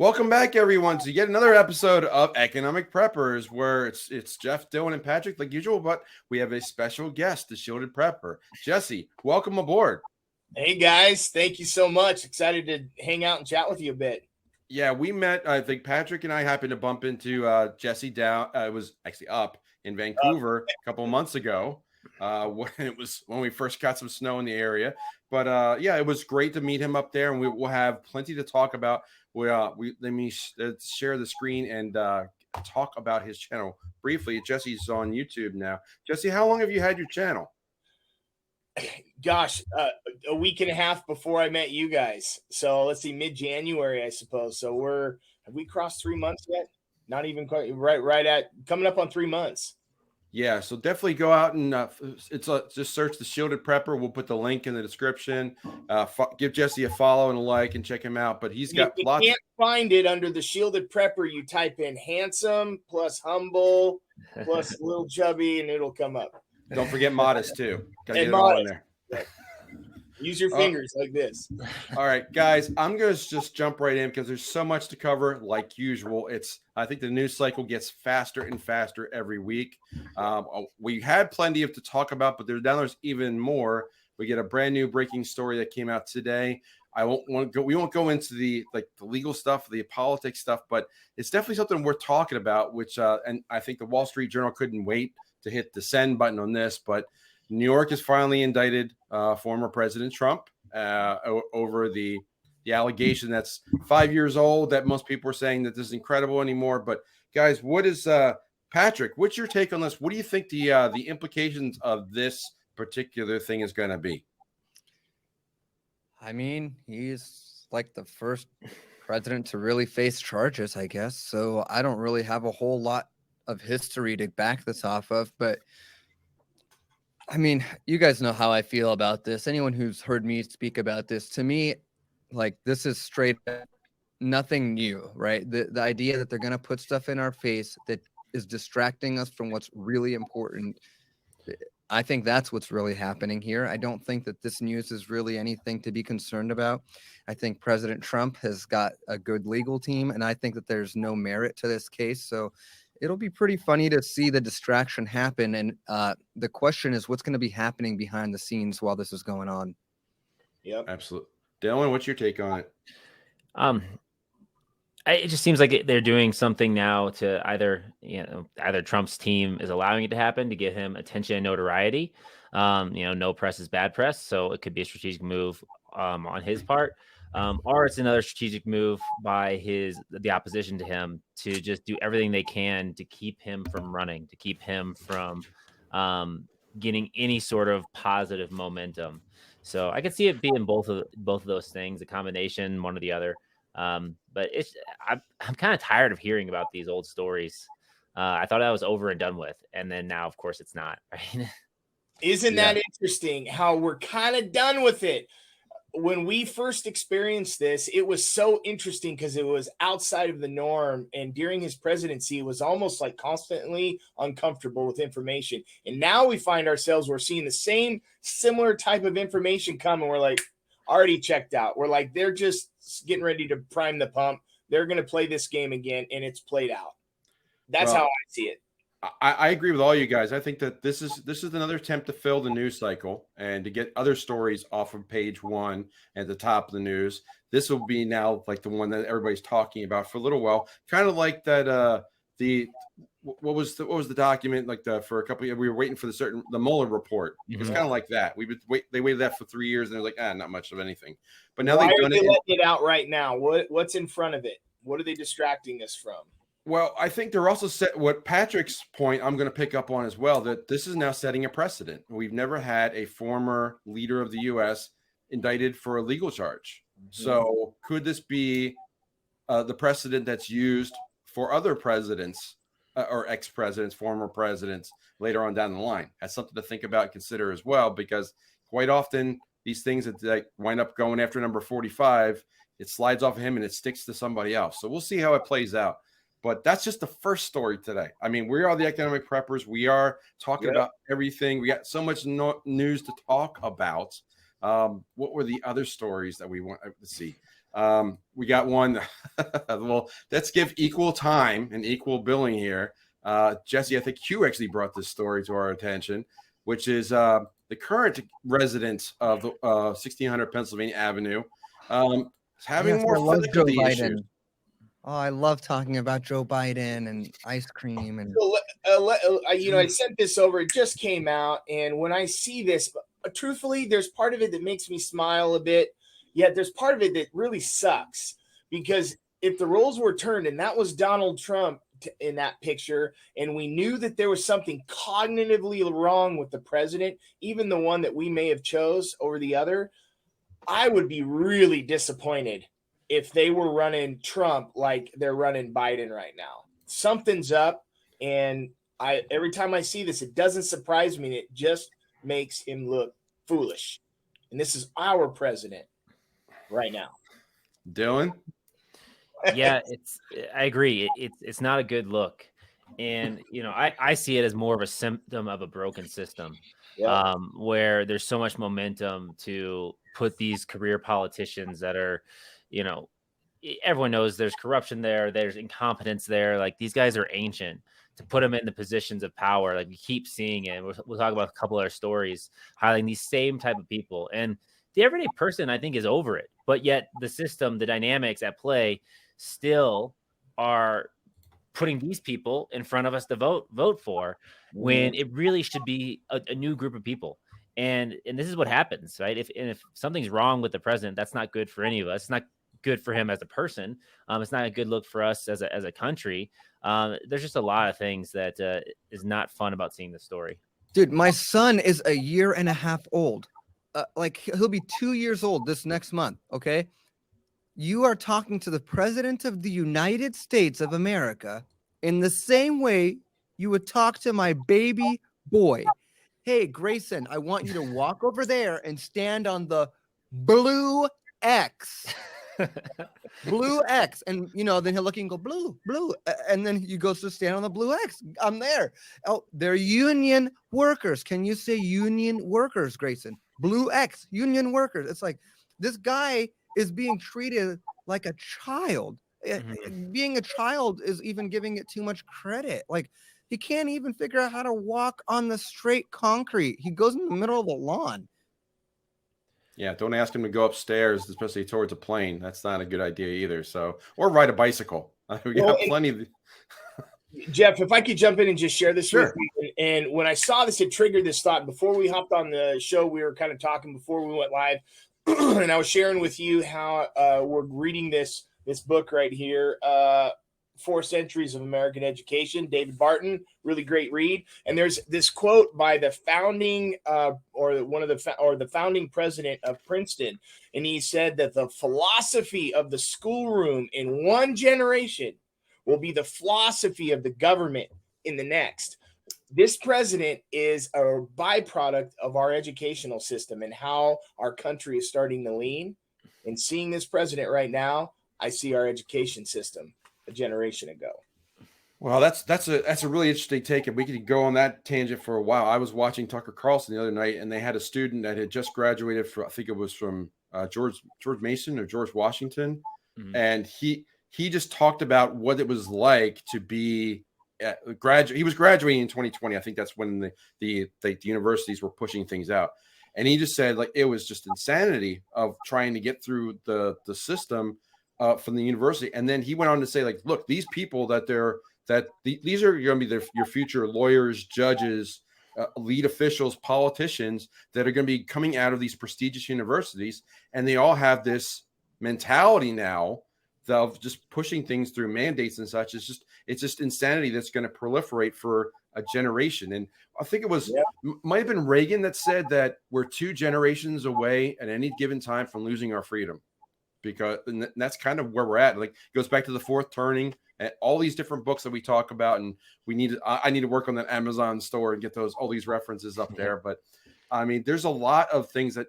Welcome back, everyone, to yet another episode of Economic Preppers, where it's Jeff, Dylan, and Patrick like usual, but we have a special guest, the Shielded Prepper. Jesse, welcome aboard. Hey guys, thank you so much. Excited to hang out and chat with you a bit. Yeah, we met. I think Patrick and I happened to bump into Jesse down. It was actually up in Vancouver a couple of months ago when we first got some snow in the area. But yeah, it was great to meet him up there, and we'll have plenty to talk about. Let me share the screen and talk about his channel briefly. Jesse's on YouTube now. Jesse, how long have you had your channel? Gosh, a week and a half before I met you guys. So let's see, mid-January, I suppose. So have we crossed 3 months yet? Not even quite. Right at coming up on 3 months. Yeah, so definitely go out and just search the Shielded Prepper. We'll put the link in the description. Give Jesse a follow and a like and check him out. But he's got lots. You can't find it under the Shielded Prepper. You type in handsome plus humble plus little chubby, and it'll come up. Don't forget modest too. Gotta get it all in there. Use your fingers like this. All right, guys, I'm going to just jump right in because there's so much to cover like usual. I think the news cycle gets faster and faster every week. We had plenty to talk about, but there's even more. We get a brand new breaking story that came out today. We won't go into the legal stuff, the politics stuff, but it's definitely something worth talking about, and I think the Wall Street Journal couldn't wait to hit the send button on this, but New York has finally indicted former President Trump over the allegation that's 5 years old that most people are saying that this is incredible anymore. But guys, what is Patrick? What's your take on this? What do you think the implications of this particular thing is going to be? I mean, he's like the first president to really face charges, I guess. So I don't really have a whole lot of history to back this off of, but I mean, you guys know how I feel about this. Anyone who's heard me speak about this, to me, like, this is straight up nothing new, right? The idea that they're going to put stuff in our face that is distracting us from what's really important. I think that's what's really happening here. I don't think that this news is really anything to be concerned about. I think President Trump has got a good legal team, and I think that there's no merit to this case. So it'll be pretty funny to see the distraction happen. And the question is, what's going to be happening behind the scenes while this is going on? Yep, absolutely. Dylan, what's your take on it? It just seems like they're doing something now to either Trump's team is allowing it to happen to give him attention and notoriety. No press is bad press. So it could be a strategic move on his part. Or it's another strategic move by the opposition to him to just do everything they can to keep him from running, to keep him from getting any sort of positive momentum. So I could see it being both of those things, a combination, one or the other. But I'm kind of tired of hearing about these old stories. I thought that was over and done with, and then now, of course, it's not. Right? Isn't that interesting? How we're kind of done with it. When we first experienced this, it was so interesting because it was outside of the norm. And during his presidency, it was almost like constantly uncomfortable with information. And now we find ourselves, we're seeing the similar type of information come, and we're like, already checked out. We're like, they're just getting ready to prime the pump. They're going to play this game again, and it's played out. That's how I see it. I agree with all you guys. I think that this is another attempt to fill the news cycle and to get other stories off of page one at the top of the news. This will be now like the one that everybody's talking about for a little while, kind of like that. What was the document for a couple of years? We were waiting for the Mueller report. Mm-hmm. It's kind of like that. They waited that for 3 years, and they're like, not much of anything. But now they've done it. Letting it out right now. What's in front of it? What are they distracting us from? Well, I think they're also what Patrick's point I'm going to pick up on as well, that this is now setting a precedent. We've never had a former leader of the U.S. indicted for a legal charge. Mm-hmm. So could this be the precedent that's used for other presidents or ex-presidents, former presidents later on down the line? That's something to think about and consider as well, because quite often these things that wind up going after number 45, it slides off of him and it sticks to somebody else. So we'll see how it plays out. But that's just the first story today. I mean, we are the Economic Preppers. We are talking about everything. We got so much news to talk about. What were the other stories that we want to see? We got one. Well, let's give equal time and equal billing here. Jesse, I think you actually brought this story to our attention, which is the current resident of 1600 Pennsylvania Avenue having Yes, more I love Joe faculty issues. Biden. Oh, I love talking about Joe Biden and ice cream and. I sent this over. It just came out, and when I see this, truthfully, there's part of it that makes me smile a bit. Yet there's part of it that really sucks, because if the roles were turned and that was Donald Trump in that picture, and we knew that there was something cognitively wrong with the president, even the one that we may have chose over the other, I would be really disappointed if they were running Trump like they're running Biden right now. Something's up, and every time I see this, it doesn't surprise me. It just makes him look foolish. And this is our president right now. Dylan? Yeah, I agree. It's not a good look. And, I see it as more of a symptom of a broken system. Yeah. Where there's so much momentum to put these career politicians that are, everyone knows there's corruption there, there's incompetence there. Like, these guys are ancient, to put them in the positions of power. Like, we keep seeing it. We'll talk about a couple of our stories highlighting these same type of people. And the everyday person, I think, is over it. But yet the system, the dynamics at play still are putting these people in front of us to vote for, when it really should be a new group of people. And this is what happens, right? If something's wrong with the president, that's not good for any of us. It's not good for him as a person. It's not a good look for us as a country. There's just a lot of things that is not fun about seeing this story. Dude, my son is a year and a half old. He'll be 2 years old this next month. Okay. You are talking to the president of the United States of America in the same way you would talk to my baby boy. Hey, Grayson, I want you to walk over there and stand on the blue X. Blue X. And, then he'll look and go, blue. And then he goes to stand on the blue X. I'm there. Oh, they're union workers. Can you say union workers, Grayson? Blue X, union workers. It's like, this guy is being treated like a child. Being a child is even giving it too much credit. Like, he can't even figure out how to walk on the straight concrete. He goes in the middle of the lawn. Yeah, don't ask him to go upstairs, especially towards a plane. That's not a good idea either. So, or ride a bicycle. We got plenty of. Jeff, if I could jump in and just share this Sure. with you. And when I saw this, it triggered this thought. Before we hopped on the show, we were kind of talking before we went live. And I was sharing with you how we're reading this book right here, 4 Centuries of American Education, David Barton, really great read. And there's this quote by the founding the founding president of Princeton. And he said that the philosophy of the schoolroom in one generation will be the philosophy of the government in the next. This president is a byproduct of our educational system and how our country is starting to lean. And seeing this president right now, I see our education system a generation ago. Well, that's a really interesting take, and we could go on that tangent for a while. I was watching Tucker Carlson the other night, and they had a student that had just graduated from, I think it was from George Mason or George Washington, and he just talked about what it was like to be graduate. He was graduating in 2020. I think that's when the universities were pushing things out, and he just said, like, it was just insanity of trying to get through the system from the university. And then he went on to say, like, look, these people these are going to be your future lawyers, judges, lead officials, politicians that are going to be coming out of these prestigious universities, and they all have this mentality now of just pushing things through mandates and such. It's just insanity that's going to proliferate for a generation. And I think it was might have been Reagan that said that we're 2 generations away at any given time from losing our freedom, because and that's kind of where we're at. Like, it goes back to the fourth turning and all these different books that we talk about. And I need to work on that Amazon store and get all these references up there. But I mean, there's a lot of things that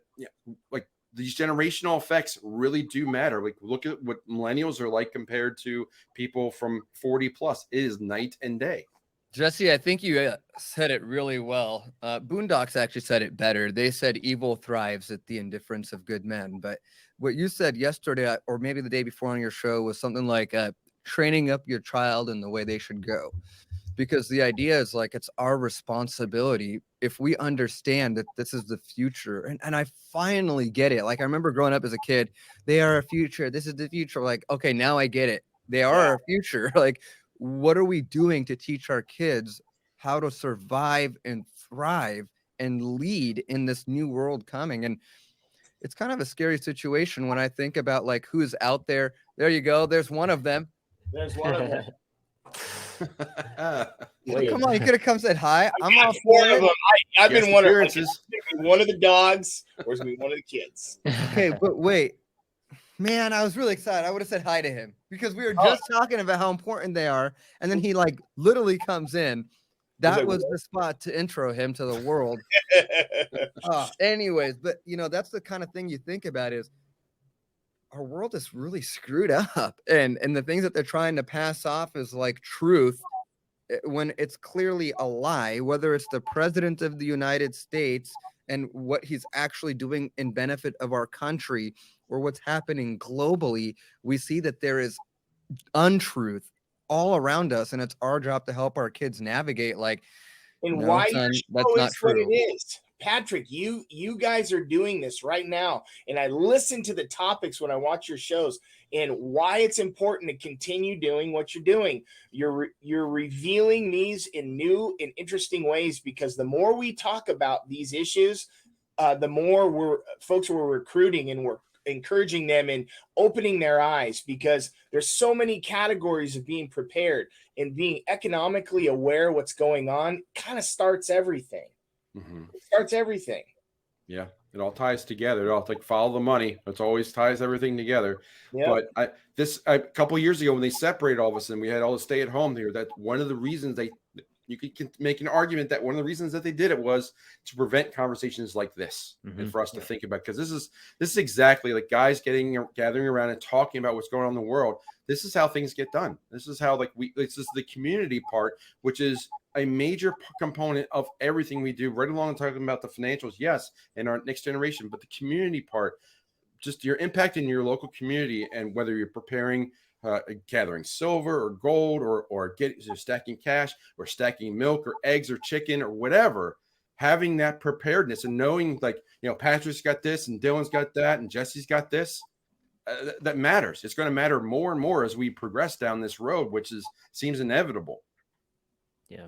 like these generational effects really do matter. Like, look at what millennials are like compared to people from 40 plus. It is night and day. Jesse, I think you said it really well. Boondocks actually said it better. They said evil thrives at the indifference of good men. But what you said yesterday, or maybe the day before on your show, was something like training up your child in the way they should go. Because the idea is like it's our responsibility if we understand that this is the future. And I finally get it. Like I remember growing up as a kid, they are our future. This is the future. Like, okay, now I get it. They are our future. Like, what are we doing to teach our kids how to survive and thrive and lead in this new world coming? And it's kind of a scary situation when I think about like who's out there. There you go. There's one of them. There's one of them. Come on, you could have come said hi. I'm all four for of it. them. I've been wondering, like, appearances. one of the dogs, or is it one of the kids? Okay, but wait, man, I was really excited. I would have said hi to him because we were just talking about how important they are, and then he like literally comes in. That was the spot to intro him to the world. Anyways, but you know, that's the kind of thing you think about is our world is really screwed up, and the things that they're trying to pass off as like truth when it's clearly a lie, whether it's the president of the United States and what he's actually doing in benefit of our country or what's happening globally, we see that there is untruth all around us, and it's our job to help our kids navigate like, and no, why son, your that's show not is what true. it is. Patrick, you guys are doing this right now, and I listen to the topics when I watch your shows, and why it's important to continue doing what you're doing. You're revealing these in new and interesting ways, because the more we talk about these issues, the more folks we're recruiting, and we're encouraging them and opening their eyes, because there's so many categories of being prepared, and being economically aware of what's going on kind of starts everything. Mm-hmm. It starts everything. Yeah, it all ties together. It all like follow the money. It's always ties everything together. Yep. But a couple of years ago when they separated all of us and we had all the stay at home here, that one of the reasons you could make an argument that one of the reasons that they did it was to prevent conversations like this and for us to think about, because this is exactly like guys gathering around and talking about what's going on in the world. This is how things get done. This is how this is the community part, which is a major component of everything we do, right along talking about the financials, yes, and our next generation, but the community part, just your impact in your local community, and whether you're preparing, gathering silver or gold, or stacking cash, or stacking milk or eggs or chicken or whatever, having that preparedness and knowing, like, you know, Patrick's got this and Dylan's got that and Jesse's got this. That matters. It's going to matter more and more as we progress down this road, which seems inevitable. Yeah.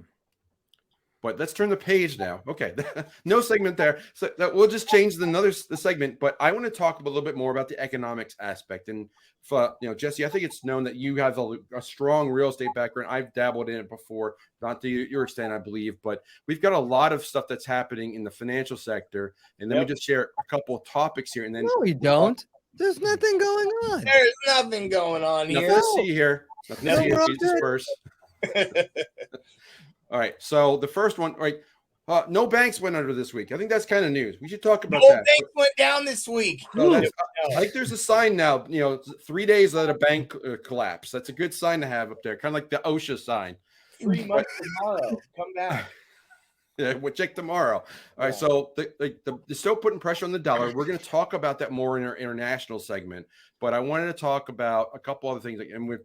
But let's turn the page now. Okay, no segment there. So we'll just change the segment. But I want to talk a little bit more about the economics aspect. And Jesse, I think it's known that you have a strong real estate background. I've dabbled in it before, not to your extent, I believe. But we've got a lot of stuff that's happening in the financial sector. And let me just share a couple of topics here. And then no, we don't. There's nothing going on. There's nothing going on here. Nothing to see here. Nothing to see here. We disperse. All right. So the first one, right? No banks went under this week. I think that's kind of news. We should talk about that. No banks went down this week. So I think there's a sign now. 3 days let a bank collapse. That's a good sign to have up there, kind of like the OSHA sign. 3 months tomorrow. Come back. Yeah, we'll check tomorrow. All right, so they're still putting pressure on the dollar. We're going to talk about that more in our international segment, but I wanted to talk about a couple other things.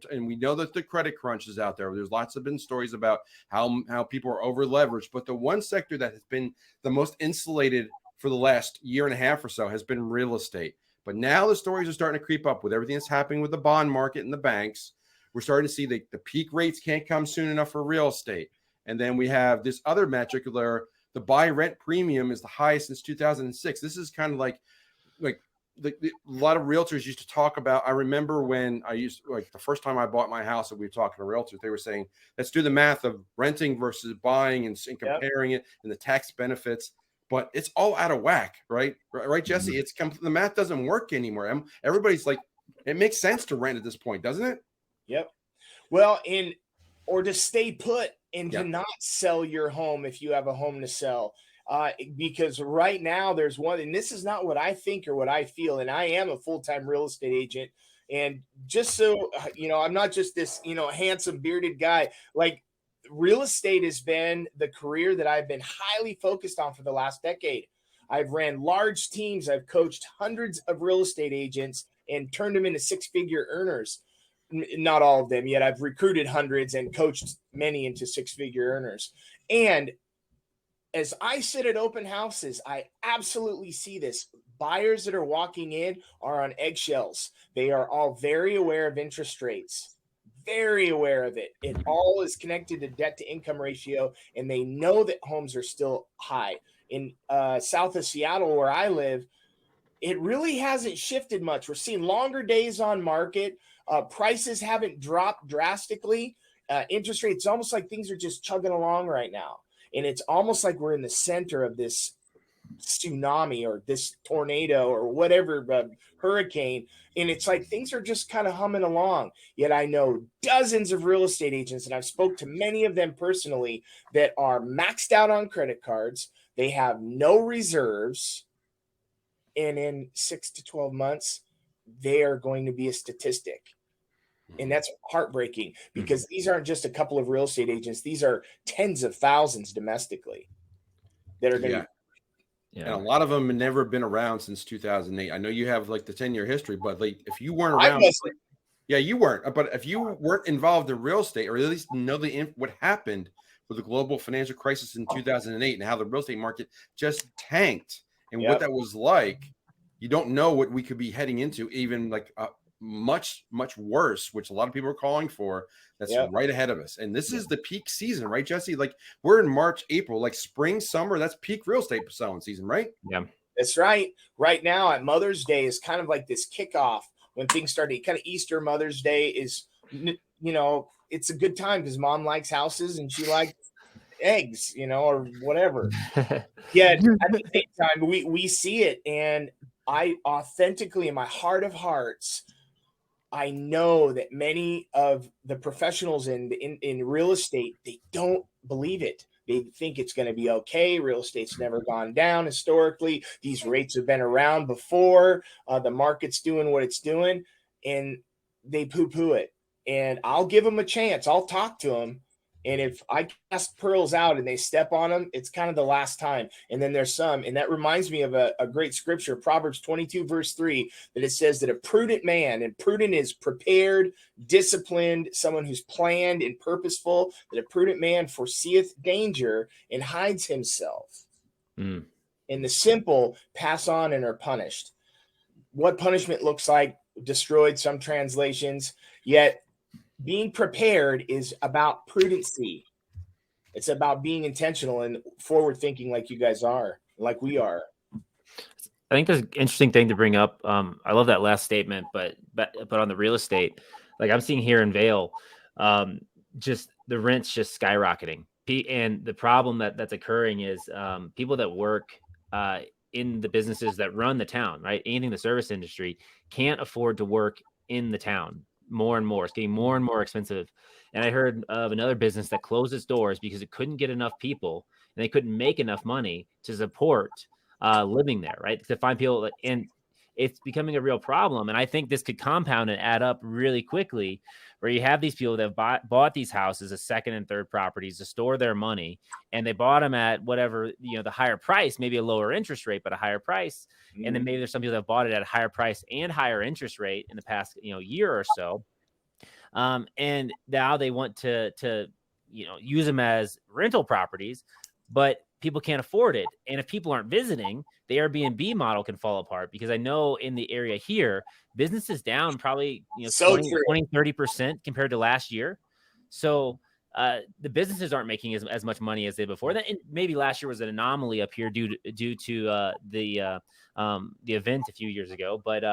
And we know that the credit crunch is out there. There's lots of stories about how people are over leveraged, but the one sector that has been the most insulated for the last year and a half or so has been real estate. But now the stories are starting to creep up with everything that's happening with the bond market and the banks. We're starting to see the peak rates can't come soon enough for real estate. And then we have this other metric where the buy rent premium is the highest since 2006. This is kind of like a lot of realtors used to talk about. I remember when the first time I bought my house and we were talking to realtors, they were saying, let's do the math of renting versus buying and comparing it and the tax benefits. But it's all out of whack, right? Right, Jesse? It's the math doesn't work anymore. Everybody's like, it makes sense to rent at this point, doesn't it? Yep. Well, or to stay put and to not sell your home if you have a home to sell. Because right now there's one, and this is not what I think or what I feel, and I am a full-time real estate agent. And just so, I'm not just this, handsome bearded guy. Like real estate has been the career that I've been highly focused on for the last decade. I've ran large teams. I've coached hundreds of real estate agents and turned them into six-figure earners. Not all of them yet. I've recruited hundreds and coached many into six-figure earners. And as I sit at open houses, I absolutely see this. Buyers that are walking in are on eggshells. They are all very aware of interest rates, very aware of it. It all is connected to debt to income ratio, and they know that homes are still high. In south of Seattle, where I live, it really hasn't shifted much. We're seeing longer days on market. Prices haven't dropped drastically. Interest rates, almost like things are just chugging along right now. And it's almost like we're in the center of this tsunami or this tornado or whatever hurricane. And it's like things are just kind of humming along. Yet I know dozens of real estate agents, and I've spoke to many of them personally, that are maxed out on credit cards. They have no reserves. And in 6 to 12 months, they are going to be a statistic. And that's heartbreaking because these aren't just a couple of real estate agents. These are tens of thousands domestically that are going to. Yeah. And a lot of them have never been around since 2008. I know you have like the 10-year history, but like if you weren't around, you weren't. But if you weren't involved in real estate, or at least know what happened with the global financial crisis in 2008 and how the real estate market just tanked and what that was like, you don't know what we could be heading into, even like much worse, which a lot of people are calling for. That's right ahead of us. And this is the peak season, right, Jesse? Like we're in March, April, like spring, summer, that's peak real estate selling season, right? Yeah, that's right. Right now at Mother's Day is kind of like this kickoff when things start to kind of Easter. Mother's Day is, it's a good time because mom likes houses and she likes eggs, or whatever. Yet at the same time, we see it. And I authentically, in my heart of hearts, I know that many of the professionals in real estate, they don't believe it. They think it's going to be okay. Real estate's never gone down historically. These rates have been around before. The market's doing what it's doing, and they poo-poo it. And I'll give them a chance. I'll talk to them. And if I cast pearls out and they step on them, it's kind of the last time. And then there's some. And that reminds me of a great scripture, Proverbs 22, verse 3, that it says that a prudent man, and prudent is prepared, disciplined, someone who's planned and purposeful, that a prudent man foreseeth danger and hides himself. And the simple pass on and are punished. What punishment looks like, destroyed, some translations, yet being prepared is about prudency. It's about being intentional and forward thinking, like you guys are, like we are. I think there's an interesting thing to bring up. I love that last statement, but on the real estate, like I'm seeing here in Vail, just the rents just skyrocketing. And the problem that's occurring is people that work in the businesses that run the town, right? Anything in the service industry can't afford to work in the town. More and more. It's getting more and more expensive. And I heard of another business that closed its doors because it couldn't get enough people and they couldn't make enough money to support living there, right? To find people. And it's becoming a real problem. And I think this could compound and add up really quickly, where you have these people that have bought these houses as second and third properties to store their money. And they bought them at whatever, the higher price, maybe a lower interest rate, but a higher price. And then maybe there's some people that have bought it at a higher price and higher interest rate in the past, year or so. And now they want to use them as rental properties, but people can't afford it. And if people aren't visiting, the Airbnb model can fall apart, because I know in the area here, business is down probably 20-30% compared to last year. So the businesses aren't making as much money as they did before. That maybe last year was an anomaly up here due to the event a few years ago. But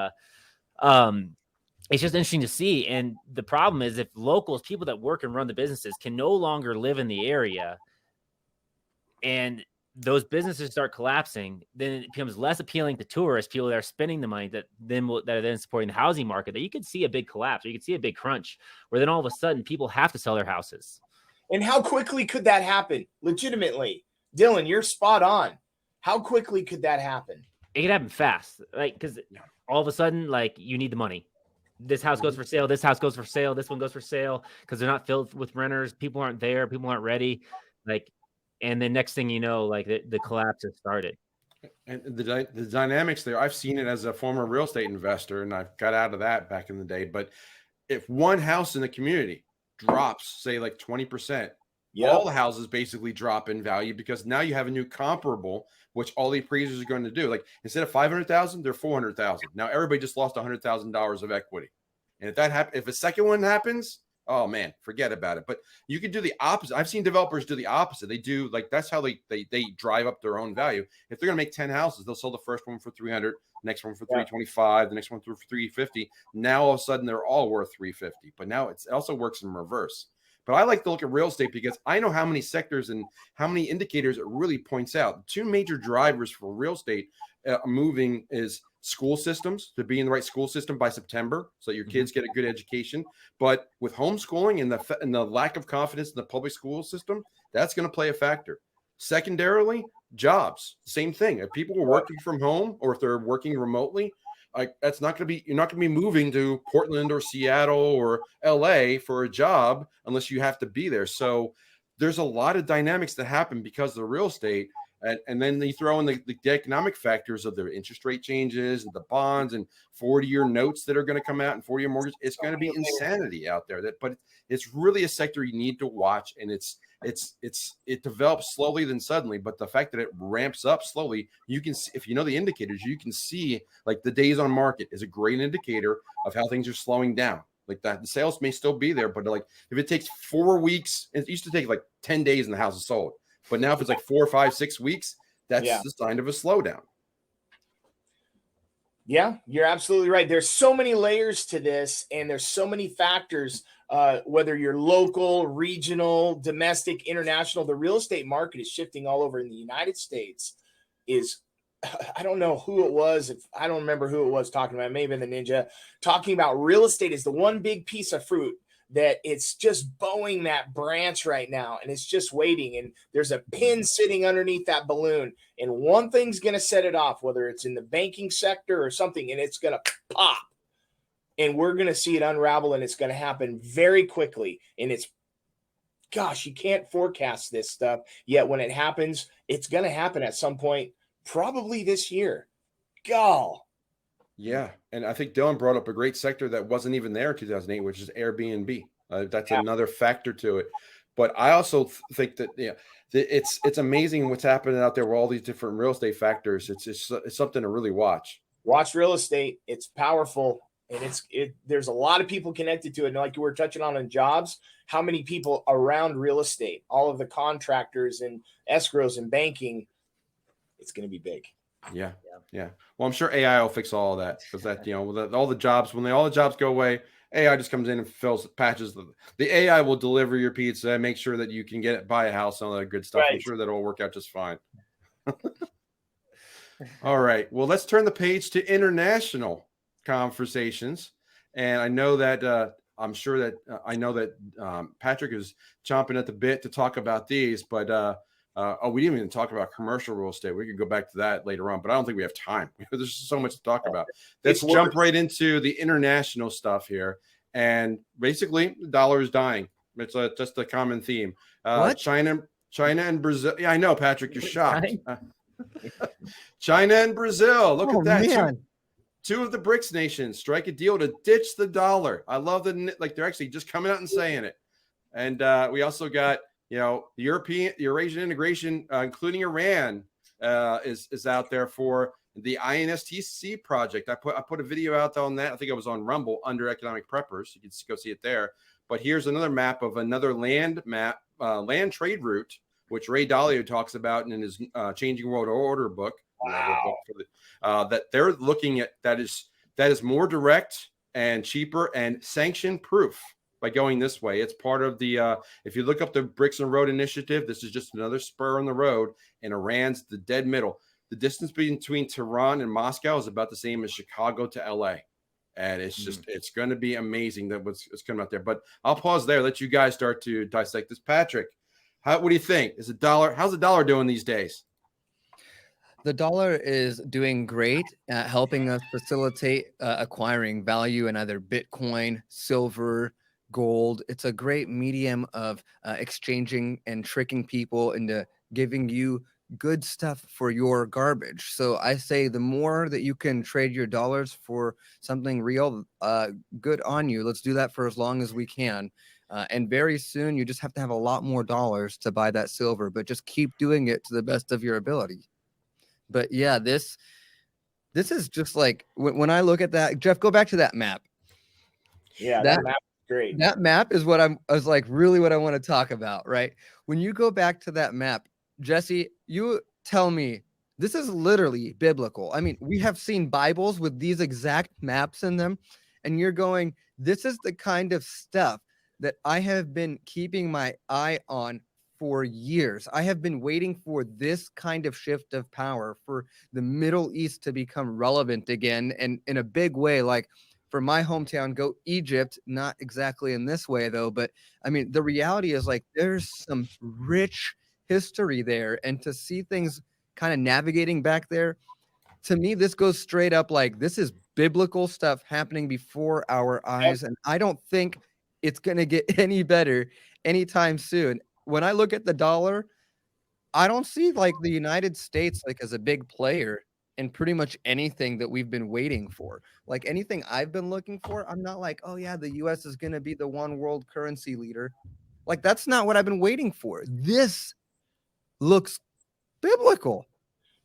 it's just interesting to see. And the problem is, if locals, people that work and run the businesses, can no longer live in the area, and those businesses start collapsing, then it becomes less appealing to tourists, people that are spending the money that are then supporting the housing market, that you could see a big collapse, or you could see a big crunch, where then all of a sudden people have to sell their houses. And how quickly could that happen? Legitimately, Dylan, you're spot on. How quickly could that happen? It could happen fast, like, because all of a sudden, like, you need the money. this house goes for sale, this house goes for sale, this one goes for sale because they're not filled with renters. People aren't there. People aren't ready. Like, and then next thing you know, like the collapse has started. And the dynamics there, I've seen it as a former real estate investor, and I've got out of that back in the day. But if one house in the community drops, say like 20%, all the houses basically drop in value because now you have a new comparable, which all the appraisers are going to do. Like instead of 500,000, they're 400,000. Now everybody just lost $100,000 of equity. And if that happens, if a second one happens, oh man, forget about it. But you could do the opposite. I've seen developers do the opposite. They do like, that's how they drive up their own value. If they're going to make 10 houses, they'll sell the first one for 300, next one for 325, the next one for 350. Now all of a sudden they're all worth 350. But now it also works in reverse. But I like to look at real estate because I know how many sectors and how many indicators it really points out. Two major drivers for real estate moving is school systems, to be in the right school system by September so that your kids get a good education. But with homeschooling and the lack of confidence in the public school system, that's going to play a factor. Secondarily, jobs, same thing. If people are working from home or if they're working remotely, that's not going to be, you're not going to be moving to Portland or Seattle or LA for a job unless you have to be there. So there's a lot of dynamics that happen because of the real estate. And then they throw in the economic factors of the interest rate changes and the bonds and 40-year notes that are going to come out and 40-year mortgage. It's going to be insanity out there. But it's really a sector you need to watch, and it develops slowly then suddenly. But the fact that it ramps up slowly, you can see, if you know the indicators, you can see like the days on market is a great indicator of how things are slowing down. Like that, the sales may still be there, but like if it takes 4 weeks, it used to take like 10 days and the house is sold. But now if it's like 4, 5, 6 weeks, that's the sign of a slowdown. Yeah, you're absolutely right. There's so many layers to this, and there's so many factors, whether you're local, regional, domestic, international. The real estate market is shifting all over. In the United States I don't know who it was. I don't remember who it was talking about. Maybe the Ninja talking about real estate is the one big piece of fruit that it's just bowing that branch right now, and it's just waiting, and there's a pin sitting underneath that balloon, and one thing's going to set it off, whether it's in the banking sector or something, and it's going to pop, and we're going to see it unravel, and it's going to happen very quickly. And gosh, you can't forecast this stuff, yet when it happens, it's going to happen at some point, probably this year. Gall. Yeah, and I think Dylan brought up a great sector that wasn't even there in 2008, which is Airbnb. That's another factor to it. But I also think that it's amazing what's happening out there with all these different real estate factors. It's something to really watch. Watch real estate. It's powerful, and there's a lot of people connected to it. And like you were touching on in jobs, how many people around real estate, all of the contractors and escrows and banking, it's going to be big. Yeah. Well, I'm sure AI will fix all of that because all the jobs, when all the jobs go away, AI just comes in and patches the AI will deliver your pizza and make sure that you can buy a house and all that good stuff. Right. I'm sure that will work out just fine. All right. Well, let's turn the page to international conversations. And I know that Patrick is chomping at the bit to talk about these, but we didn't even talk about commercial real estate. We could go back to that later on, but I don't think we have time. There's just so much to talk about. Let's jump right into the international stuff here. And basically, the dollar is dying. It's just a common theme. China and Brazil. Yeah, I know, Patrick, you're shocked. China and Brazil. Look at that. Man. Two of the BRICS nations strike a deal to ditch the dollar. I love they're actually just coming out and saying it. And we also got the Eurasian integration, including Iran, is out there for the INSTC project. I put a video out on that. I think it was on Rumble under Economic Preppers. You can go see it there. But here's another map of another land trade route, which Ray Dalio talks about in his Changing World Order book. Wow. That they're looking at that is more direct and cheaper and sanction proof. By going this way, it's part of the if you look up the Bricks and Road Initiative, this is just another spur on the road, and Iran's the dead middle. The distance between Tehran and Moscow is about the same as Chicago to LA, and it's just it's going to be amazing that what's coming out there. But I'll pause there, let you guys start to dissect this. Patrick, what do you think? How's the dollar doing these days? The dollar is doing great at helping us facilitate acquiring value in either Bitcoin, silver, gold. It's a great medium of exchanging and tricking people into giving you good stuff for your garbage. So I say the more that you can trade your dollars for something real, good on you. Let's do that for as long as we can. And very soon you just have to have a lot more dollars to buy that silver, but just keep doing it to the best of your ability. But yeah, this is just like when I look at that, Jeff, go back to that map. Yeah, that map is great. That map is what I was like, really what I want to talk about, right? When you go back to that map, Jesse, you tell me this is literally biblical. I mean, we have seen Bibles with these exact maps in them, and you're going, this is the kind of stuff that I have been keeping my eye on for years. I have been waiting for this kind of shift of power for the Middle East to become relevant again, and in a big way. Like for my hometown, go Egypt, not exactly in this way though, but I mean, the reality is like there's some rich history there, and to see things kind of navigating back there, to me, this goes straight up like this is biblical stuff happening before our eyes, and I don't think it's going to get any better anytime soon. When I look at the dollar, I don't see like the United States like as a big player in pretty much anything that we've been waiting for. Like anything I've been looking for, I'm not like, oh yeah, the US is going to be the one world currency leader. Like that's not what I've been waiting for. This looks biblical.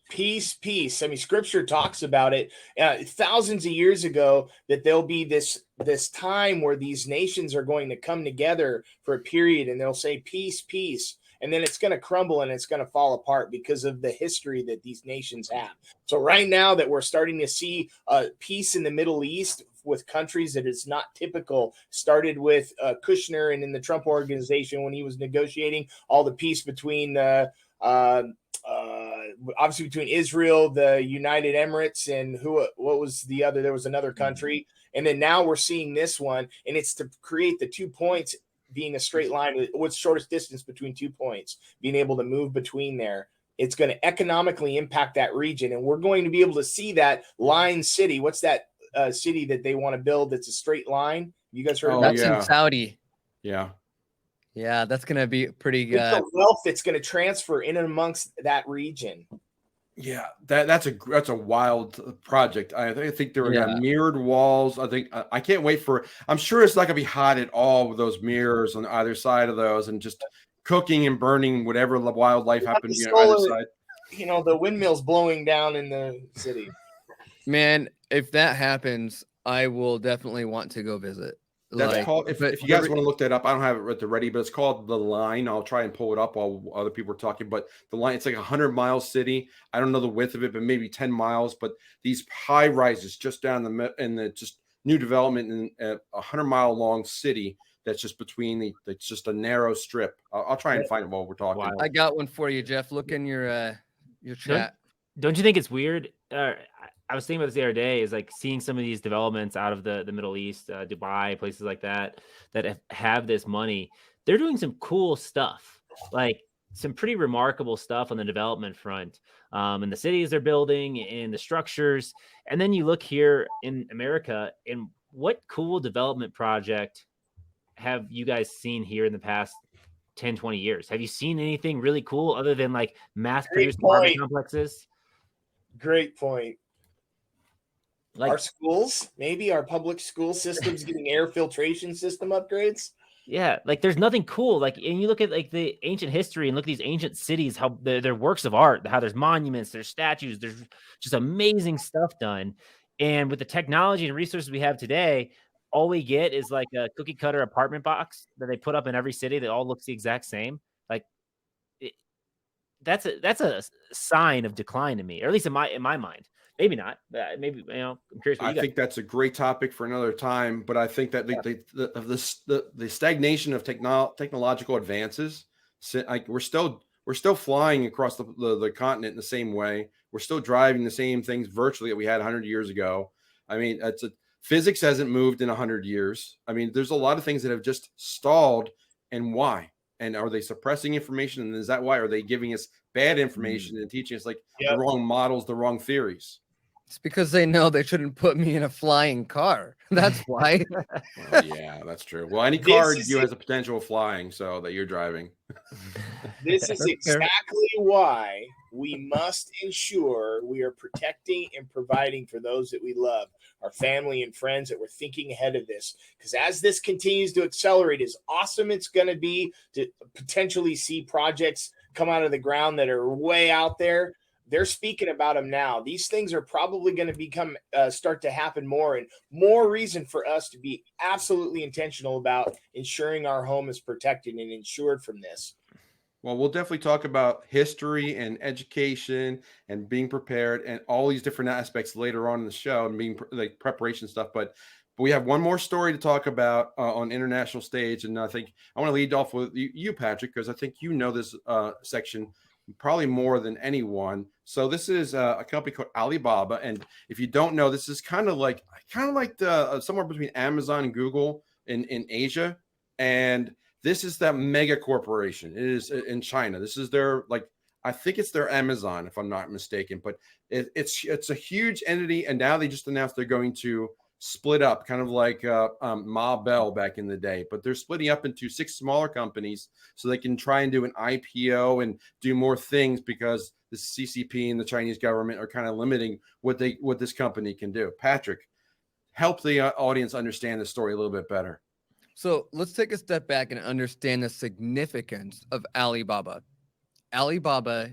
Peace. I mean, scripture talks about it thousands of years ago, that there'll be this time where these nations are going to come together for a period, and they'll say peace, and then it's going to crumble and it's going to fall apart because of the history that these nations have. So right now that we're starting to see peace in the Middle East with countries that is not typical, started with Kushner and in the Trump organization when he was negotiating all the peace between obviously between Israel, the United Emirates, and what was the other? There was another country. And then now we're seeing this one, and it's to create the 2 points being a straight line. What's shortest distance between 2 points, being able to move between there. It's going to economically impact that region. And we're going to be able to see that line city. What's that city that they want to build that's a straight line? You guys heard That's about in Saudi. Yeah, that's going to be pretty good. The wealth that's going to transfer in and amongst that region. Yeah, that's a wild project. I think there are mirrored walls. I think I can't wait for. I'm sure it's not going to be hot at all with those mirrors on either side of those, and just cooking and burning whatever wildlife happens on either side. You know, the windmills blowing down in the city. Man, if that happens, I will definitely want to go visit. That's called, if you guys want to look that up, I don't have it at the ready, but it's called The Line. I'll try and pull it up while other people are talking. But The Line, it's like 100-mile city. I don't know the width of it, but maybe 10 miles. But these high rises just down the just new development in a 100-mile long city that's just between it's just a narrow strip. I'll try and find it while we're talking. Wow. I got one for you, Jeff. Look in your chat. Don't you think it's weird? I was thinking about this the other day, is like seeing some of these developments out of the Middle East, Dubai, places like that have this money. They're doing some cool stuff, like some pretty remarkable stuff on the development front, in the cities they're building, in the structures. And then you look here in America, and what cool development project have you guys seen here in the past 10, 20 years? Have you seen anything really cool other than like mass-produced apartment complexes? Great point. Like our schools, maybe our public school systems getting air filtration system upgrades. Yeah, like there's nothing cool. Like, and you look at like the ancient history and look at these ancient cities, how they're works of art, how there's monuments, there's statues, there's just amazing stuff done. And with the technology and resources we have today, all we get is like a cookie cutter apartment box that they put up in every city that all looks the exact same. Like that's a sign of decline to me, or at least in my mind. Maybe not. Maybe, I'm curious. I think that's a great topic for another time. But I think that the stagnation of technological advances, like we're still flying across the continent in the same way. We're still driving the same things virtually that we had 100 years ago. I mean, physics hasn't moved in 100 years. I mean, there's a lot of things that have just stalled. And why? And are they suppressing information? And is that why? Are they giving us bad information and teaching us like the wrong models, the wrong theories? It's because they know they shouldn't put me in a flying car. That's why. Well, yeah, that's true. Well, any car you has a potential of flying, so that you're driving. This is exactly why we must ensure we are protecting and providing for those that we love, our family and friends, that we're thinking ahead of this. Because as this continues to accelerate, as awesome it's going to be to potentially see projects come out of the ground that are way out there. They're speaking about them now. These things are probably going to start to happen more, and more reason for us to be absolutely intentional about ensuring our home is protected and insured from this. Well, we'll definitely talk about history and education and being prepared and all these different aspects later on in the show and being like preparation stuff. But we have one more story to talk about on international stage. And I think I want to lead off with you, Patrick, because I think you know this section probably more than anyone. So this is a company called Alibaba. And if you don't know, this is kind of like the somewhere between Amazon and Google in Asia. And this is that mega corporation. It is in China. This is their, like, I think it's their Amazon, if I'm not mistaken, but it's a huge entity. And now they just announced they're going to split up, kind of like Ma Bell back in the day, but they're splitting up into 6 smaller companies so they can try and do an IPO and do more things, because the CCP and the Chinese government are kind of limiting what this company can do. Patrick, help the audience understand the story a little bit better. So let's take a step back and understand the significance of Alibaba. Alibaba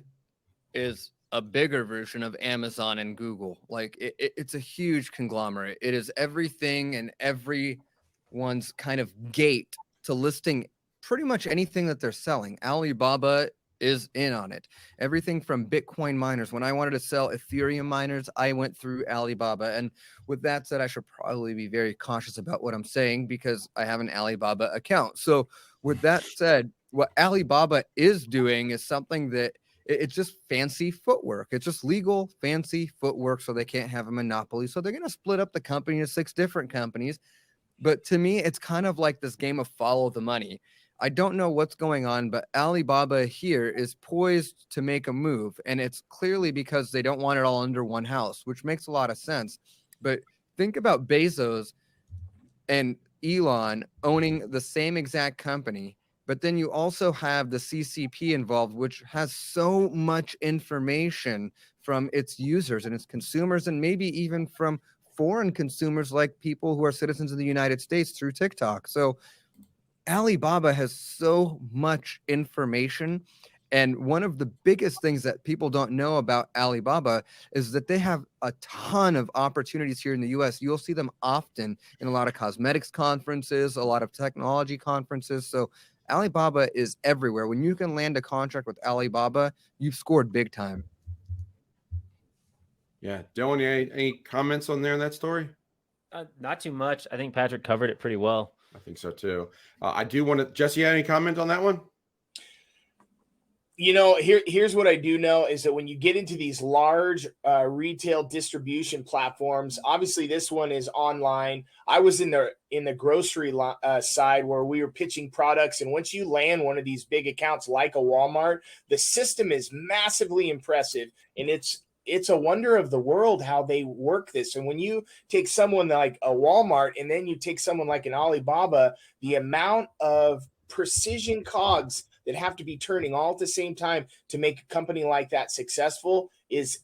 is a bigger version of Amazon and Google. Like it's a huge conglomerate. It is everything and everyone's kind of gate to listing pretty much anything that they're selling. Alibaba is in on it. Everything from Bitcoin miners. When I wanted to sell Ethereum miners, I went through Alibaba. And with that said, I should probably be very cautious about what I'm saying because I have an Alibaba account. So with that said, what Alibaba is doing is something that it's just fancy footwork. It's just legal, fancy footwork, so they can't have a monopoly. So they're going to split up the company into 6 different companies. But to me, it's kind of like this game of follow the money. I don't know what's going on, but Alibaba here is poised to make a move. And it's clearly because they don't want it all under one house, which makes a lot of sense. But think about Bezos and Elon owning the same exact company. But then you also have the CCP involved, which has so much information from its users and its consumers, and maybe even from foreign consumers like people who are citizens of the United States through TikTok. So Alibaba has so much information. And one of the biggest things that people don't know about Alibaba is that they have a ton of opportunities here in the US. You'll see them often in a lot of cosmetics conferences, a lot of technology conferences. So Alibaba is everywhere. When you can land a contract with Alibaba, you've scored big time. Yeah. Dylan, any comments on that story? Not too much. I think Patrick covered it pretty well. I think so too. I do want to, Jesse, any comment on that one? You know, here's what I do know is that when you get into these large retail distribution platforms, obviously this one is online. I was in the grocery side where we were pitching products, and once you land one of these big accounts like a Walmart, the system is massively impressive, and it's a wonder of the world how they work this. And when you take someone like a Walmart and then you take someone like an Alibaba, the amount of precision cogs that have to be turning all at the same time to make a company like that successful it's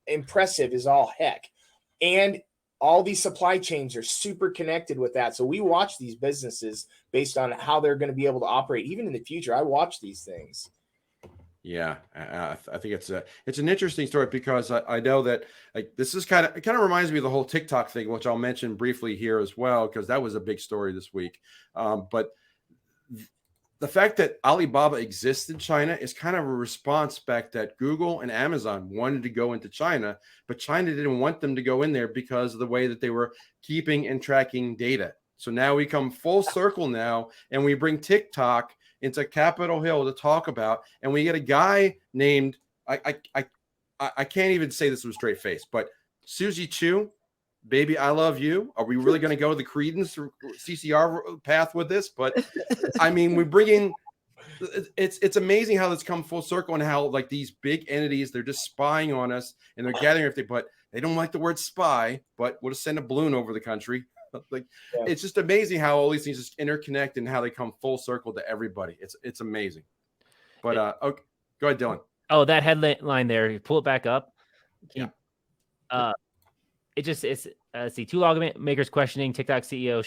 impressive as all heck. And all these supply chains are super connected with that. So we watch these businesses based on how they're going to be able to operate. Even in the future, I watch these things. Yeah, I think it's an interesting story because I know that like this is it kind of reminds me of the whole TikTok thing, which I'll mention briefly here as well, because that was a big story this week. But the fact that Alibaba exists in China is kind of a response back that Google and Amazon wanted to go into China, but China didn't want them to go in there because of the way that they were keeping and tracking data. So now we come full circle now, and we bring TikTok into Capitol Hill to talk about, and we get a guy named I can't even say this with a straight face, but Suzy Chu, baby, I love you. Are we really going to go the Credence or CCR path with this? But I mean, we bring in It's amazing how it's come full circle and how like these big entities, they're just spying on us and they're gathering everything, but they don't like the word spy, but we'll just send a balloon over the country. Like it's just amazing how all these things just interconnect and how they come full circle to everybody. It's amazing. But okay, go ahead, Dylan. Oh, that headline there, you pull it back up. It's see, two lawmakers questioning TikTok CEO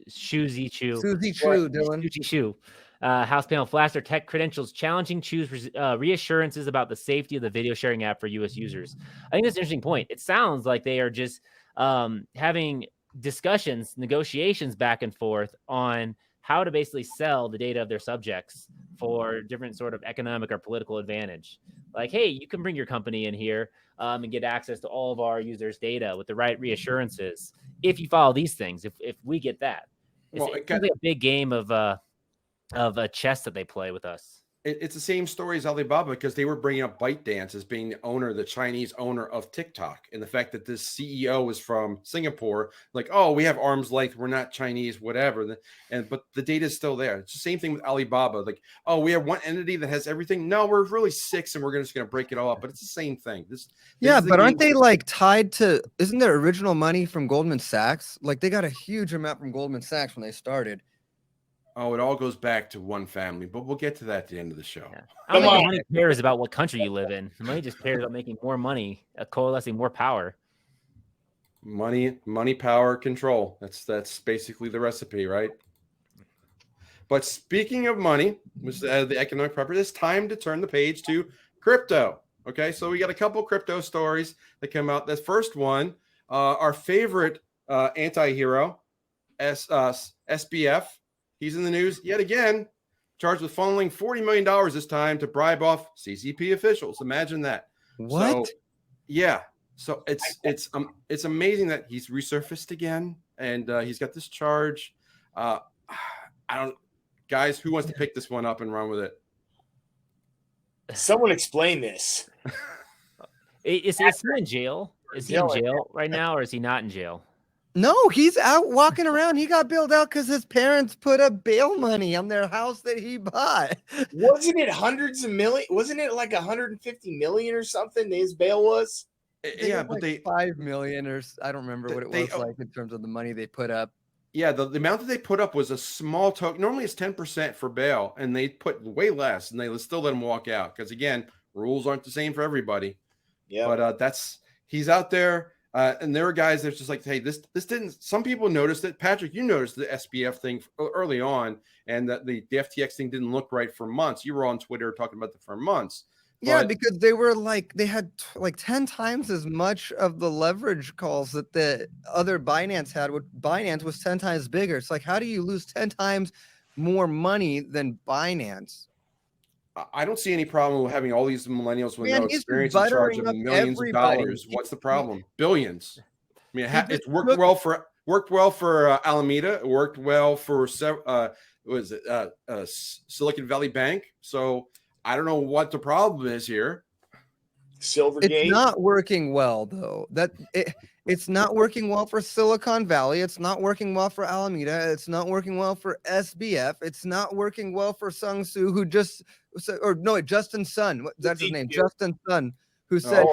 Suzy Chu. Dylan. Chu. House panel flashed their tech credentials, challenging Chu's reassurances about the safety of the video sharing app for U.S. users. I think that's an interesting point. It sounds like they are just having discussions, negotiations back and forth on how to basically sell the data of their subjects for different sort of economic or political advantage. Like, hey, you can bring your company in here and get access to all of our users' data with the right reassurances if you follow these things. If we get that, it's really a big game of a chess that they play with us. It's the same story as Alibaba, because they were bringing up ByteDance as being the owner, the Chinese owner of TikTok, and the fact that this CEO is from Singapore, like, oh, we have arm's length, we're not Chinese, whatever. But the data is still there. It's the same thing with Alibaba, like, oh, we have one entity that has everything. No, we're really six, and we're just going to break it all up. But it's the same thing. But aren't they like tied to? Isn't there original money from Goldman Sachs? Like they got a huge amount from Goldman Sachs when they started. Oh, it all goes back to one family, but we'll get to that at the end of the show. Yeah. I don't think money cares about what country you live in. Money just cares about making more money, coalescing more power. Money, power, control. That's basically the recipe, right? But speaking of money, which the economic prepper, it's time to turn the page to crypto. Okay, so we got a couple crypto stories that come out. The first one, our favorite anti-hero, SBF. He's in the news yet again, charged with funneling $40 million this time to bribe off CCP officials. Imagine that. What? So, yeah. So it's amazing that he's resurfaced again, and he's got this charge. Guys, who wants to pick this one up and run with it? Someone explain this. Is he in jail? Is he in jail right now, or is he not in jail? No, he's out walking around. He got bailed out because his parents put up bail money on their house that he bought. Wasn't it hundreds of million? Wasn't it like 150 million or something? His bail was. Yeah, but like they 5 million or I don't remember what it was like in terms of the money they put up. Yeah, the amount that they put up was a small token. Normally it's 10% for bail, and they put way less, and they still let him walk out because again, rules aren't the same for everybody. Yeah, but he's out there. And there are guys that's just like, hey, this didn't. Some people noticed it. Patrick, you noticed the SBF thing early on, and that the FTX thing didn't look right for months. You were on Twitter talking about it for months. Yeah, because they had like 10 times as much of the leverage calls that the other Binance had. Binance was 10 times bigger. It's like, how do you lose 10 times more money than Binance? I don't see any problem with having all these millennials with no experience in charge of millions of dollars. What's the problem? Billions. I mean, it's worked well for Alameda. It worked well for Silicon Valley Bank. So I don't know what the problem is here. Silvergate. It's not working well though. It's not working well for Silicon Valley. It's not working well for Alameda. It's not working well for SBF. It's not working well for Sung Soo, who Justin Sun. That's his name, Justin Sun, who said,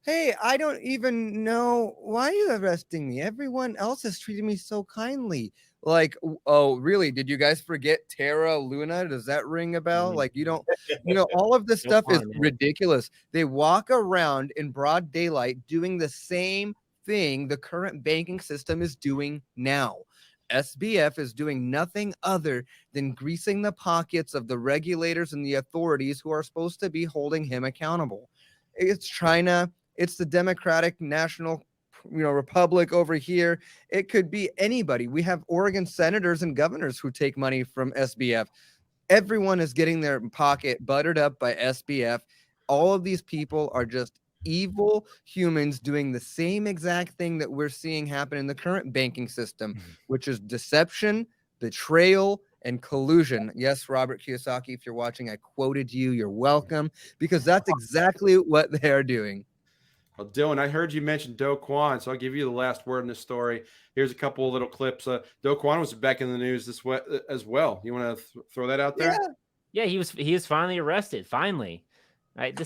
"Hey, I don't even know why you're arresting me. Everyone else has treated me so kindly." Like, oh, really? Did you guys forget Terra Luna? Does that ring a bell? Like, you don't, all of this stuff is ridiculous. They walk around in broad daylight doing the same thing the current banking system is doing now. SBF is doing nothing other than greasing the pockets of the regulators and the authorities who are supposed to be holding him accountable. It's China. It's the Democratic National Republic over here. It could be anybody. We have Oregon senators and governors who take money from SBF. Everyone is getting their pocket buttered up by SBF. All of these people are just evil humans doing the same exact thing that we're seeing happen in the current banking system, which is deception, betrayal, and collusion. Yes, Robert Kiyosaki, if you're watching, I quoted you. You're welcome, because that's exactly what they're doing. Well, Dylan, I heard you mention Do Kwon, so I'll give you the last word in this story. Here's a couple of little clips. Do Kwon was back in the news as well. You want to throw that out there? Yeah, he was finally arrested. Finally, right?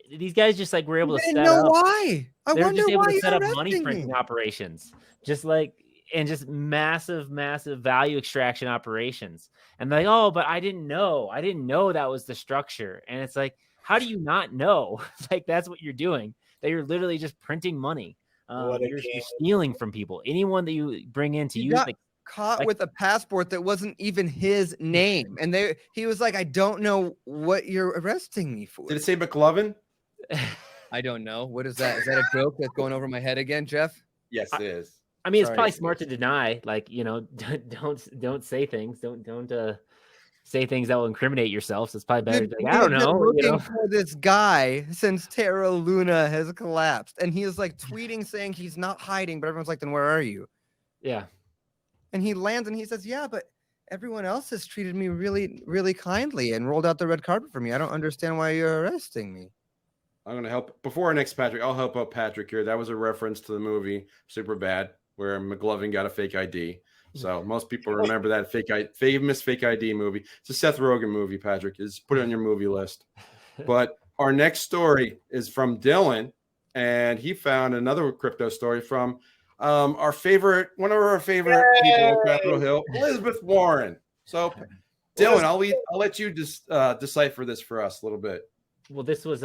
These guys just like were able I to didn't set know up. why. I They were wonder just able why to set you're up money arresting printing me. operations, just like and just massive, massive value extraction operations. And they're like, oh, but I didn't know. I didn't know that was the structure. And it's like, how do you not know? Like that's what you're doing. That you're literally just printing money. What a You're game. stealing from people. Anyone that you bring in to He use got caught like- with a passport that wasn't even his name, and he was like, "I don't know what you're arresting me for." Did it say McLovin? I don't know. What is that? Is that a joke that's going over my head again, Jeff? Yes, it is. I mean, it's Sorry. probably smart to deny, like, you know, don't say things, don't say things that will incriminate yourself. So it's probably better. Dude, To, like, I don't we've been know, looking you know. for this guy since Terra Luna has collapsed, and he is like tweeting saying he's not hiding, but everyone's like, "Then where are you?" Yeah. And he lands and he says, "Yeah, but everyone else has treated me really, really kindly and rolled out the red carpet for me. I don't understand why you're arresting me." I'm going to help. Before our next Patrick, I'll help out Patrick here. That was a reference to the movie Superbad, where McLovin got a fake ID. So most people remember that famous fake ID movie. It's a Seth Rogen movie, Patrick. Is put it on your movie list. But our next story is from Dylan, and he found another crypto story from one of our favorite people on Capitol Hill, Elizabeth Warren. So, Dylan, I'll let you decipher this for us a little bit. Well, this was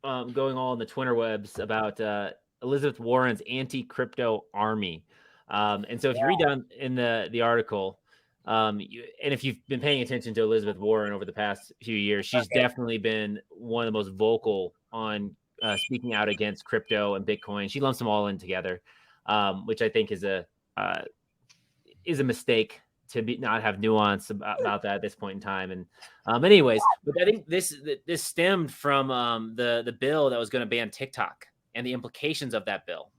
going all in the Twitter webs about Elizabeth Warren's anti-crypto army. And so if you read down in the article, and if you've been paying attention to Elizabeth Warren over the past few years, she's definitely been one of the most vocal on speaking out against crypto and Bitcoin. She lumps them all in together, which I think is a mistake to not have nuance about that at this point in time. And anyways, but I think this stemmed from the bill that was going to ban TikTok and the implications of that bill.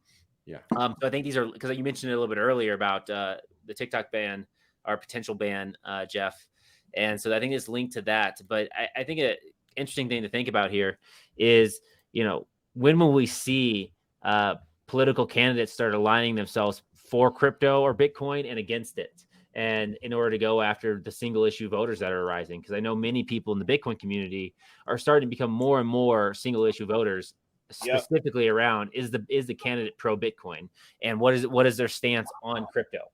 Yeah. So I think these are, because you mentioned it a little bit earlier about the TikTok ban or potential ban, Jeff. And so I think it's linked to that. But I think an interesting thing to think about here is, you know, when will we see political candidates start aligning themselves for crypto or Bitcoin and against it? And in order to go after the single issue voters that are arising, because I know many people in the Bitcoin community are starting to become more and more single issue voters, specifically around is the candidate pro Bitcoin, and what is their stance on crypto.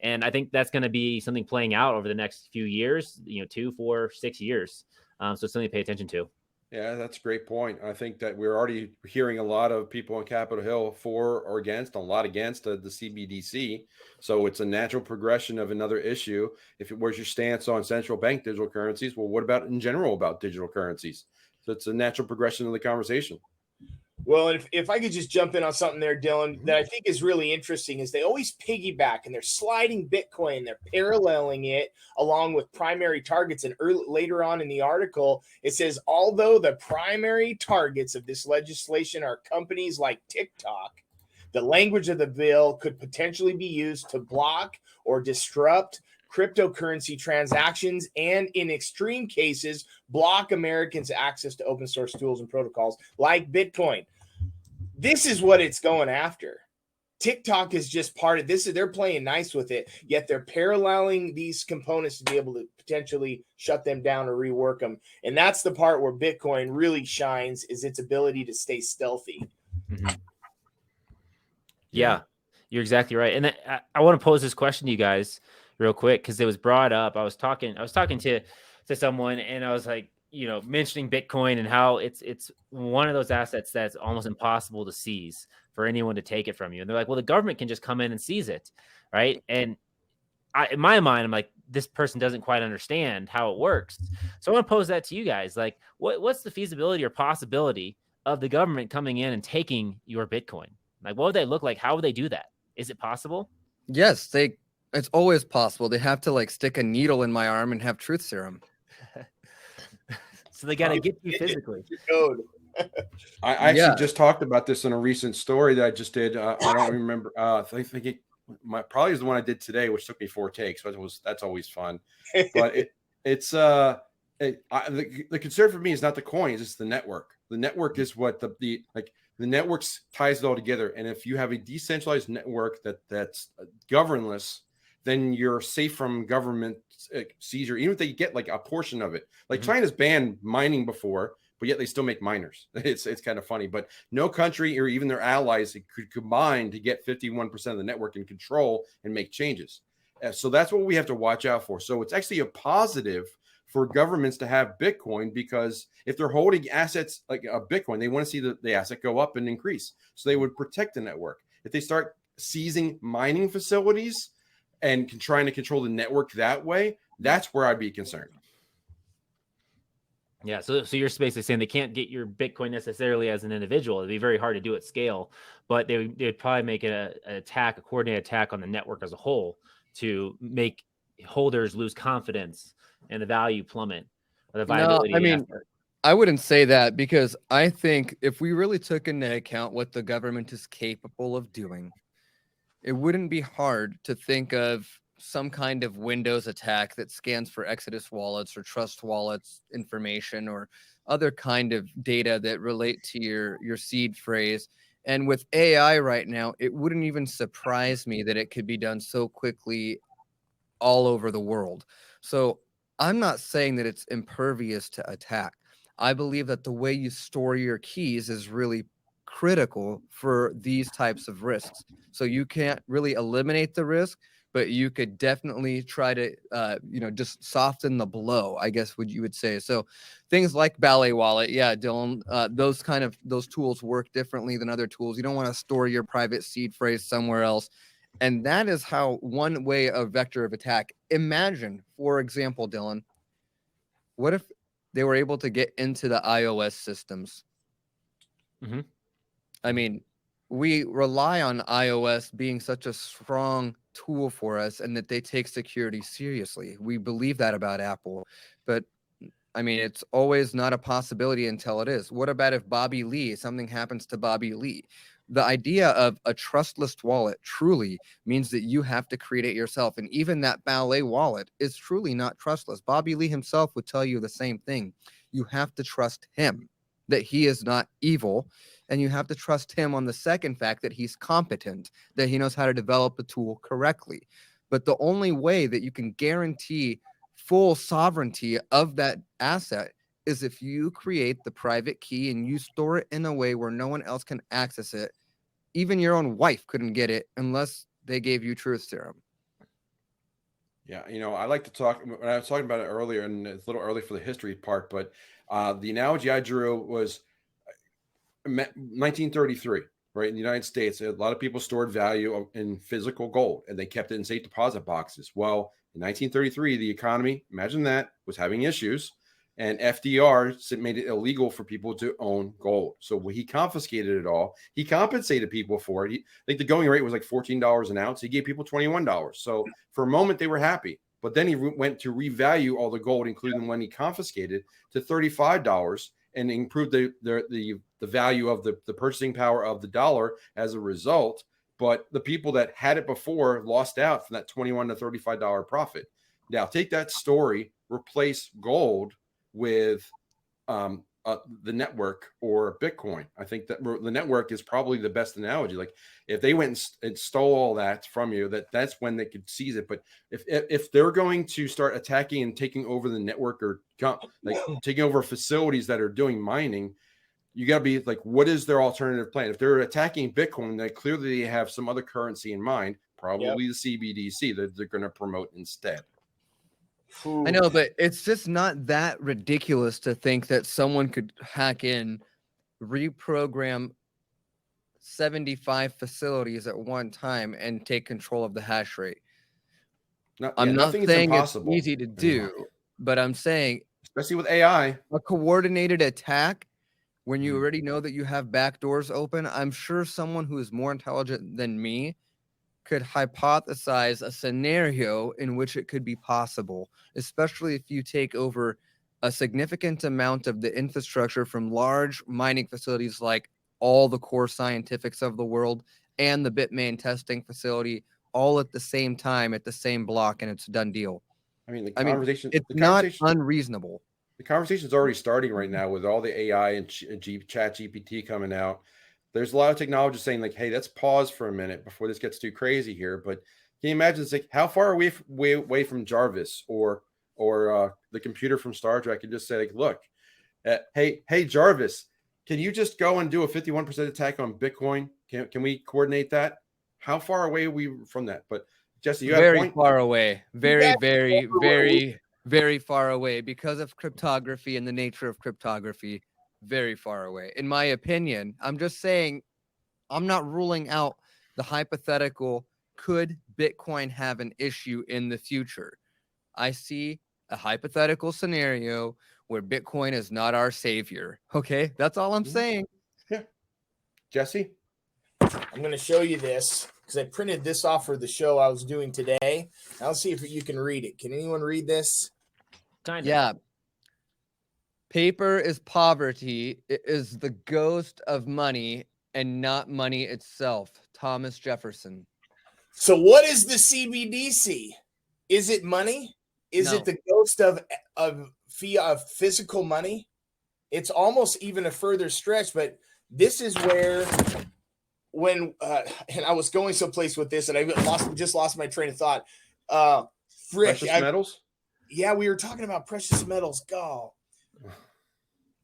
And I think that's going to be something playing out over the next few years, 2, 4, 6 years. So it's something to pay attention to. Yeah, that's a great point. I think that we're already hearing a lot of people on Capitol Hill for or against, a lot against the CBDC. So it's a natural progression of another issue. Where's your stance on central bank digital currencies? Well, what about in general about digital currencies? So it's a natural progression of the conversation. Well, if I could just jump in on something there, Dylan, that I think is really interesting is they always piggyback and they're sliding Bitcoin. They're paralleling it along with primary targets. And later on in the article, it says, although the primary targets of this legislation are companies like TikTok, the language of the bill could potentially be used to block or disrupt cryptocurrency transactions and, in extreme cases, block Americans' access to open source tools and protocols like Bitcoin. This is what it's going after. TikTok is just part of this. They're playing nice with it, yet they're paralleling these components to be able to potentially shut them down or rework them. And that's the part where Bitcoin really shines, is its ability to stay stealthy. Mm-hmm. Yeah, you're exactly right. And I want to pose this question to you guys real quick, because it was brought up. I was talking to someone, and I was like, mentioning Bitcoin and how it's one of those assets that's almost impossible to seize for anyone to take it from you. And they're like, well, the government can just come in and seize it, right? And in my mind, I'm like, this person doesn't quite understand how it works. So I want to pose that to you guys. Like, what's the feasibility or possibility of the government coming in and taking your Bitcoin? Like, what would they look like? How would they do that? Is it possible? Yes, it's always possible. They have to stick a needle in my arm and have truth serum. So they got to get you physically. I actually just talked about this in a recent story that I just did. I don't remember. I think it probably is the one I did today, which took me 4 takes. So that's always fun. But the concern for me is not the coins; it's the network. The network is what the network ties it all together. And if you have a decentralized network that's governless, then you're safe from government seizure, even if they get like a portion of it. Like China's banned mining before, but yet they still make miners. It's kind of funny, but no country or even their allies could combine to get 51% of the network in control and make changes. So that's what we have to watch out for. So it's actually a positive for governments to have Bitcoin, because if they're holding assets like a Bitcoin, they want to see the asset go up and increase. So they would protect the network. If they start seizing mining facilities and trying to control the network that way, that's where I'd be concerned. Yeah, so you're basically saying they can't get your Bitcoin necessarily as an individual. It'd be very hard to do at scale, but they'd probably make a coordinated attack on the network as a whole to make holders lose confidence and the value plummet, or the viability. No, I mean, I wouldn't say that, because I think if we really took into account what the government is capable of doing, it wouldn't be hard to think of some kind of Windows attack that scans for Exodus wallets or Trust wallets information or other kind of data that relate to your seed phrase. And with AI right now, it wouldn't even surprise me that it could be done so quickly all over the world. So I'm not saying that it's impervious to attack. I believe that the way you store your keys is really critical for these types of risks. So you can't really eliminate the risk, but you could definitely try to, just soften the blow, I guess you would say. So things like Ballet Wallet, yeah, Dylan, those tools work differently than other tools. You don't want to store your private seed phrase somewhere else. And that is how one way a vector of attack. Imagine, for example, Dylan, what if they were able to get into the iOS systems? Mm-hmm. I mean, we rely on iOS being such a strong tool for us, and that they take security seriously. We believe that about Apple, but I mean, it's always not a possibility until it is. What about if something happens to Bobby Lee? The idea of a trustless wallet truly means that you have to create it yourself. And even that Ballet wallet is truly not trustless. Bobby Lee himself would tell you the same thing. You have to trust him, that he is not evil. And you have to trust him on the second fact that he's competent, that he knows how to develop the tool correctly. But the only way that you can guarantee full sovereignty of that asset is if you create the private key and you store it in a way where no one else can access it. Even your own wife couldn't get it unless they gave you truth serum. Yeah, I like to talk, when I was talking about it earlier, and it's a little early for the history part, but the analogy I drew was 1933, right? In the United States, a lot of people stored value in physical gold, and they kept it in safe deposit boxes. Well, in 1933, the economy, imagine that, was having issues, and FDR made it illegal for people to own gold. So he confiscated it all. He compensated people for it. I think the going rate was like $14 an ounce. He gave people $21. So for a moment, they were happy. But then he went to revalue all the gold, including the one he confiscated, to $35, and improved the value of the purchasing power of the dollar as a result. But the people that had it before lost out from that $21 to $35 profit. Now take that story, replace gold with the network or Bitcoin. I think that the network is probably the best analogy. Like if they went and stole all that from you, that's when they could seize it. But if they're going to start attacking and taking over the network, or like taking over facilities that are doing mining, you got to be like, what is their alternative plan? If they're attacking Bitcoin, then clearly they have some other currency in mind, probably the CBDC that they're going to promote instead. I know, but it's just not that ridiculous to think that someone could hack in, reprogram 75 facilities at one time, and take control of the hash rate. I'm not saying it's easy to do, but I'm saying, especially with AI, a coordinated attack, when you already know that you have backdoors open, I'm sure someone who is more intelligent than me could hypothesize a scenario in which it could be possible, especially if you take over a significant amount of the infrastructure from large mining facilities like all the core scientifics of the world and the Bitmain testing facility all at the same time at the same block, and it's a done deal. I mean, it's not unreasonable. The conversation's already starting right now with all the AI and chat GPT coming out. There's a lot of technology saying like, hey, let's pause for a minute before this gets too crazy here. But Can you imagine? It's like, how far away from Jarvis or the computer from Star Trek, and just say, like, look, hey Jarvis, can you just go and do a 51% attack on Bitcoin? Can we coordinate that? How far away are we from that? But Jesse, you have a Very point. far away. Very, Exactly. very, very, very far away because of cryptography and the nature of cryptography. Very far away. In my opinion, I'm just saying, I'm not ruling out the hypothetical, could Bitcoin have an issue in the future? I see a hypothetical scenario where Bitcoin is not our savior. Okay, that's all I'm saying. Yeah. Jesse? I'm going to show you this because I printed this off for the show I was doing today. I'll see if you can read it. Can anyone read this? Kind of. Yeah. Paper is poverty. It is the ghost of money and not money itself. Thomas Jefferson. So what is the CBDC? Is it money? Is No. it the ghost of physical money? It's almost even a further stretch, but this is where when and I was going someplace with this and I just lost my train of thought. Precious metals? Yeah, we were talking about precious metals. God.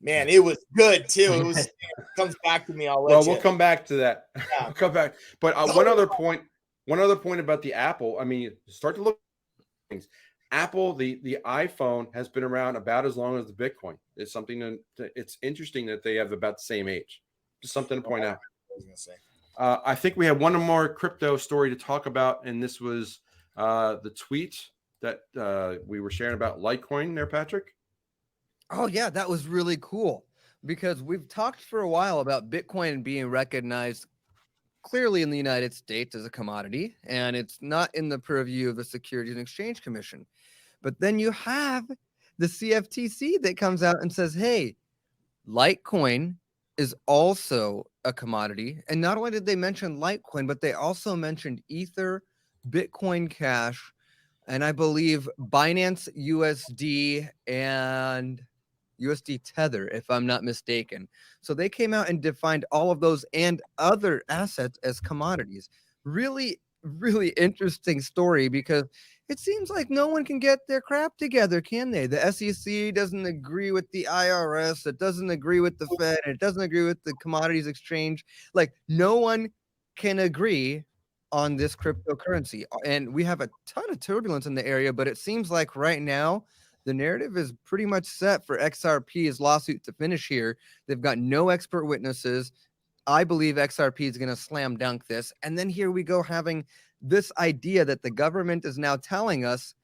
Man, it was good too. It comes back to me. We'll come back to that. Yeah. We'll come back. But one other point about the Apple. I mean, start to look at things. Apple, the iPhone has been around about as long as the Bitcoin. It's something it's interesting that they have about the same age. Just something to point out. I was gonna say. I think we have one more crypto story to talk about, and this was the tweet that we were sharing about Litecoin there, Patrick. Oh, yeah, that was really cool because we've talked for a while about Bitcoin being recognized clearly in the United States as a commodity, and it's not in the purview of the Securities and Exchange Commission. But then you have the CFTC that comes out and says, hey, Litecoin is also a commodity. And not only did they mention Litecoin, but they also mentioned Ether, Bitcoin Cash, and I believe Binance USD and USD Tether, if I'm not mistaken. So they came out and defined all of those and other assets as commodities. Really, really interesting story because it seems like no one can get their crap together, can they? The SEC doesn't agree with the IRS. It doesn't agree with the Fed. And it doesn't agree with the Commodities Exchange. Like, no one can agree on this cryptocurrency. And we have a ton of turbulence in the area, but it seems like right now, the narrative is pretty much set for XRP's lawsuit to finish here. They've got no expert witnesses. I believe XRP is going to slam dunk this. And then here we go having this idea that the government is now telling us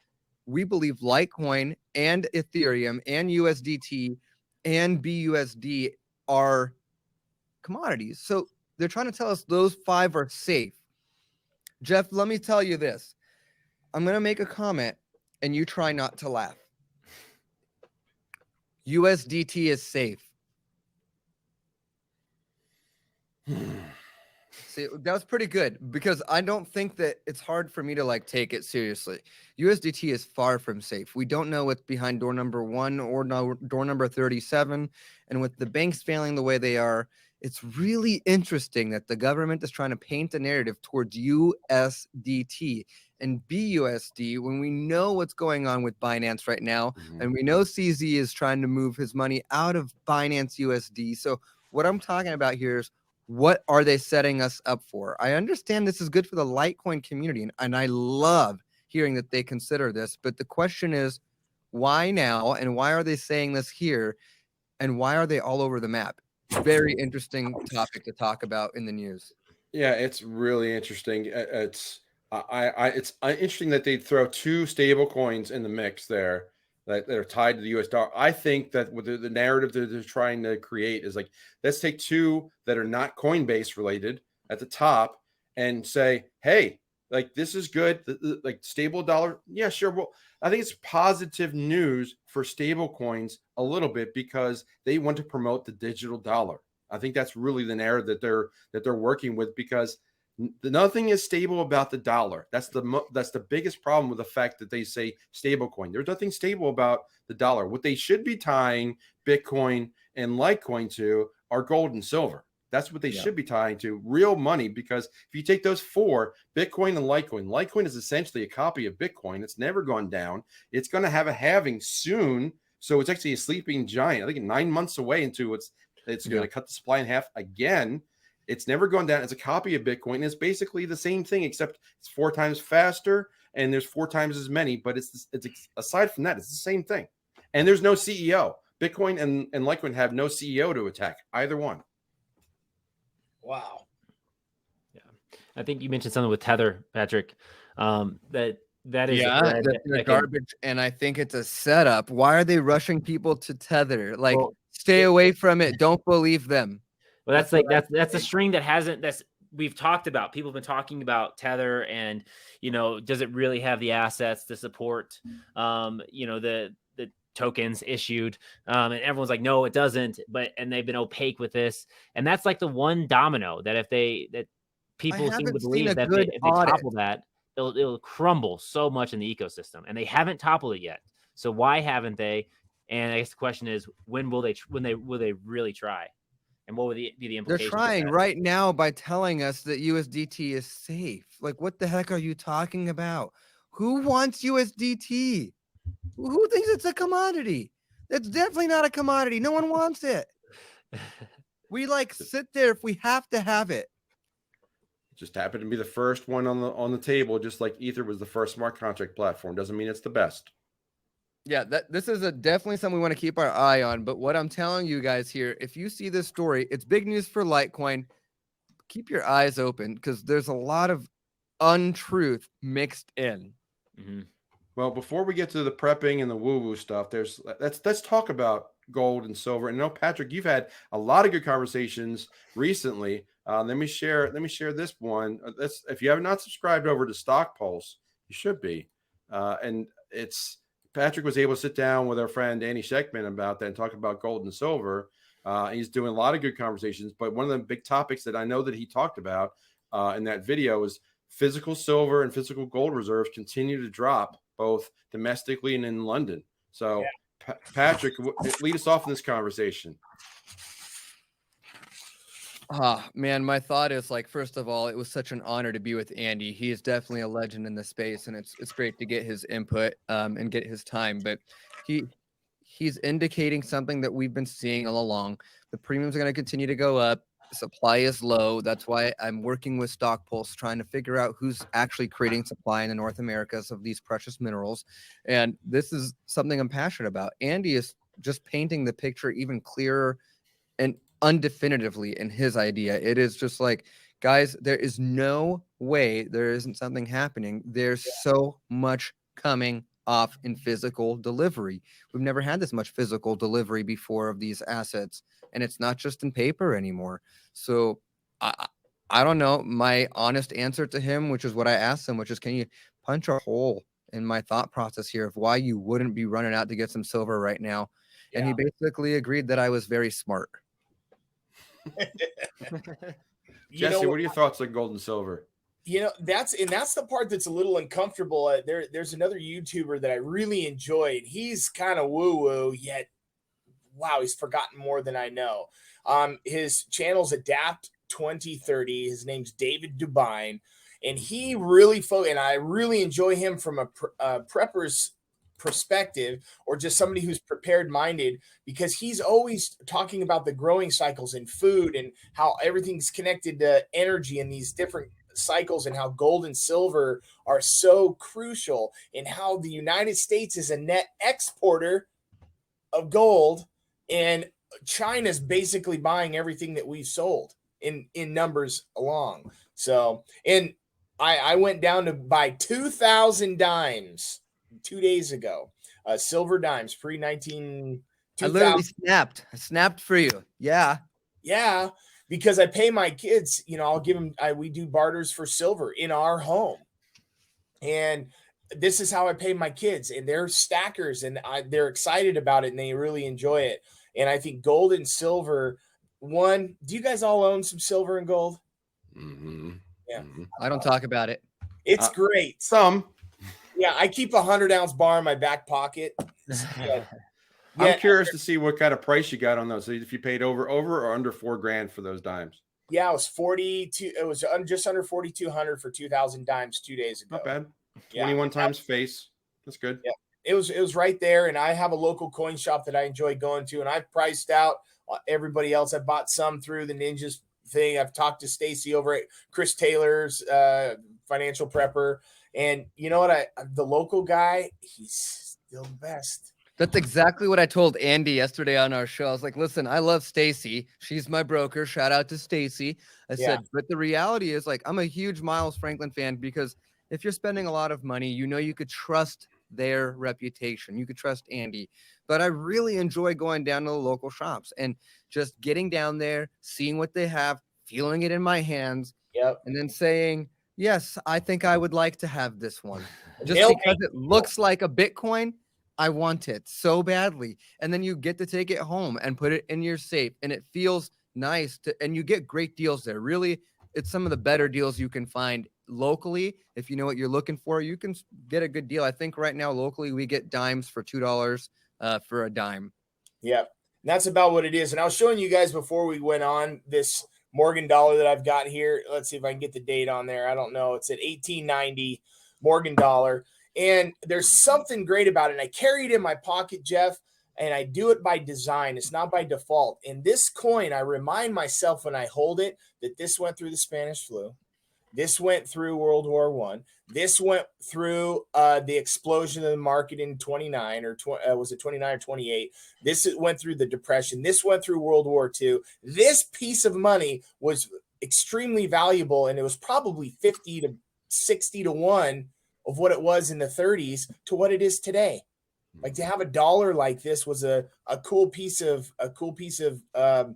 we believe Litecoin and Ethereum and USDT and BUSD are commodities. So they're trying to tell us those five are safe. Jeff, let me tell you this. I'm going to make a comment and you try not to laugh. USDT is safe. See, that was pretty good because I don't think that it's hard for me to like take it seriously. USDT is far from safe. We don't know what's behind door number 1 or door number 37. And with the banks failing the way they are, it's really interesting that the government is trying to paint a narrative towards USDT and BUSD when we know what's going on with Binance right now. And we know CZ is trying to move his money out of Binance USD. So what I'm talking about here is what are they setting us up for? I understand this is good for the Litecoin community, and I love hearing that they consider this. But the question is, why now? And why are they saying this here? And why are they all over the map? Very interesting topic to talk about in the news. Yeah, it's really interesting. It's interesting that they throw two stable coins in the mix there that are tied to the US dollar. I think that with the narrative that they're trying to create is like, let's take two that are not Coinbase related at the top and say, hey, like this is good, like stable dollar. Yeah, sure. Well, I think it's positive news for stable coins a little bit because they want to promote the digital dollar. I think that's really the narrative that they're working with because nothing is stable about the dollar. That's the biggest problem with the fact that they say stable coin. There's nothing stable about the dollar. What they should be tying Bitcoin and Litecoin to are gold and silver. That's what they should be tying to, real money. Because if you take those four, Bitcoin and Litecoin is essentially a copy of Bitcoin. It's never gone down. It's going to have a halving soon. So it's actually a sleeping giant. I think 9 months away into it's going to cut the supply in half again. It's never gone down. It's a copy of Bitcoin. It's basically the same thing, except it's 4 times faster and there's 4 times as many. But it's aside from that, it's the same thing. And there's no CEO. Bitcoin and Litecoin have no CEO to attack either one. Wow. Yeah, I think you mentioned something with Tether, Patrick. That is they're garbage, and I think it's a setup. Why are they rushing people to Tether? Like, stay away from it. Don't believe them. Well, that's a string that we've talked about. People have been talking about Tether, and does it really have the assets to support the tokens issued, and everyone's like, no, it doesn't. And they've been opaque with this, and that's like the one domino that people seem to believe that if they topple that, it'll crumble so much in the ecosystem, and they haven't toppled it yet. So why haven't they? And I guess the question is, when will they really try? And what would be the implications? They're trying right now by telling us that USDT is safe. Like, what the heck are you talking about? Who wants USDT? Who thinks it's a commodity? It's definitely not a commodity. No one wants it. We sit there if we have to have it. Just happened to be the first one on the table, just like Ether was the first smart contract platform. Doesn't mean it's the best. Yeah, this is definitely something we want to keep our eye on. But what I'm telling you guys here, if you see this story, it's big news for Litecoin. Keep your eyes open, because there's a lot of untruth mixed in. Mm-hmm. Well, before we get to the prepping and the woo-woo stuff, let's talk about gold and silver. And I know, Patrick, you've had a lot of good conversations recently. Let me share this one. If you have not subscribed over to Stock Pulse, you should be. And Patrick was able to sit down with our friend Danny Sheckman about that and talk about gold and silver. He's doing a lot of good conversations, but one of the big topics that I know that he talked about in that video is physical silver and physical gold reserves continue to drop, both domestically and in London. So, Patrick, lead us off in this conversation. Man, my thought is, first of all, it was such an honor to be with Andy. He is definitely a legend in the space, and it's great to get his input and get his time. But he's indicating something that we've been seeing all along. The premiums are going to continue to go up. Supply is low. That's why I'm working with Stock Pulse, trying to figure out who's actually creating supply in the North Americas of these precious minerals. And this is something I'm passionate about. Andy is just painting the picture even clearer and undefinitively in his idea. It is just like, guys, there is no way there isn't something happening. There's so much coming off in physical delivery. We've never had this much physical delivery before of these assets, and it's not just in paper anymore. So I don't know. My honest answer to him, which is what I asked him, which is, can you punch a hole in my thought process here of why you wouldn't be running out to get some silver right now? And he basically agreed that I was very smart. Jesse, what are your thoughts on gold and silver? That's the part that's a little uncomfortable. There's another YouTuber that I really enjoyed. He's kind of woo-woo, yet wow, he's forgotten more than I know. His channel's Adapt 2030. His name's David Dubine, and he really and I really enjoy him from a prepper's perspective, or just somebody who's prepared minded, because he's always talking about the growing cycles in food and how everything's connected to energy in these different cycles, and how gold and silver are so crucial, and how the United States is a net exporter of gold, and China's basically buying everything that we've sold in numbers along. So, and I went down to buy 2,000 dimes 2 days ago, silver dimes, pre-19. I literally snapped for you. Yeah, because I pay my kids. I'll give them. We do barters for silver in our home, and this is how I pay my kids. And they're stackers, and they're excited about it, and they really enjoy it. And I think gold and silver. Do you guys all own some silver and gold? Mm-hmm. Yeah, mm-hmm. I don't talk about it. It's great. Some. Yeah, I keep a 100-ounce bar in my back pocket. I'm curious to see what kind of price you got on those. So if you paid over or under $4,000 for those dimes. Yeah, it was 42. It was just under 4,200 for 2,000 dimes 2 days ago. Not bad. Yeah. 21 times face. That's good. Yeah, it was right there. And I have a local coin shop that I enjoy going to, and I've priced out everybody else. I bought some through the Ninjas thing. I've talked to Stacy over at Chris Taylor's Financial Prepper, and you know what? The local guy, he's still the best. That's exactly what I told Andy yesterday on our show. I was like, listen, I love Stacy. She's my broker. Shout out to Stacy. I said, but the reality is, like, I'm a huge Miles Franklin fan, because if you're spending a lot of money, you know, you could trust their reputation. You could trust Andy. But I really enjoy going down to the local shops and just getting down there, seeing what they have, feeling it in my hands, and then saying, yes, I think I would like to have this one. Just because it looks like a Bitcoin, I want it so badly. And then you get to take it home and put it in your safe, and it feels nice and you get great deals there. Really, it's some of the better deals you can find locally. If you know what you're looking for, you can get a good deal. I think right now locally we get dimes for $2 for a dime. Yeah, that's about what it is. And I was showing you guys before we went on this Morgan dollar that I've got here. Let's see if I can get the date on there. I don't know. It's at 1890 Morgan dollar. And there's something great about it. And I carry it in my pocket, Jeff, and I do it by design. It's not by default. And this coin, I remind myself when I hold it that this went through the Spanish flu. This went through World War I. This went through the explosion of the market in 29 or was it 29 or 28? This went through the Depression. This went through World War II. This piece of money was extremely valuable, and it was probably 50 to 60 to 1 of what it was in the 30s to what it is today. Like, to have a dollar like this was a cool piece of it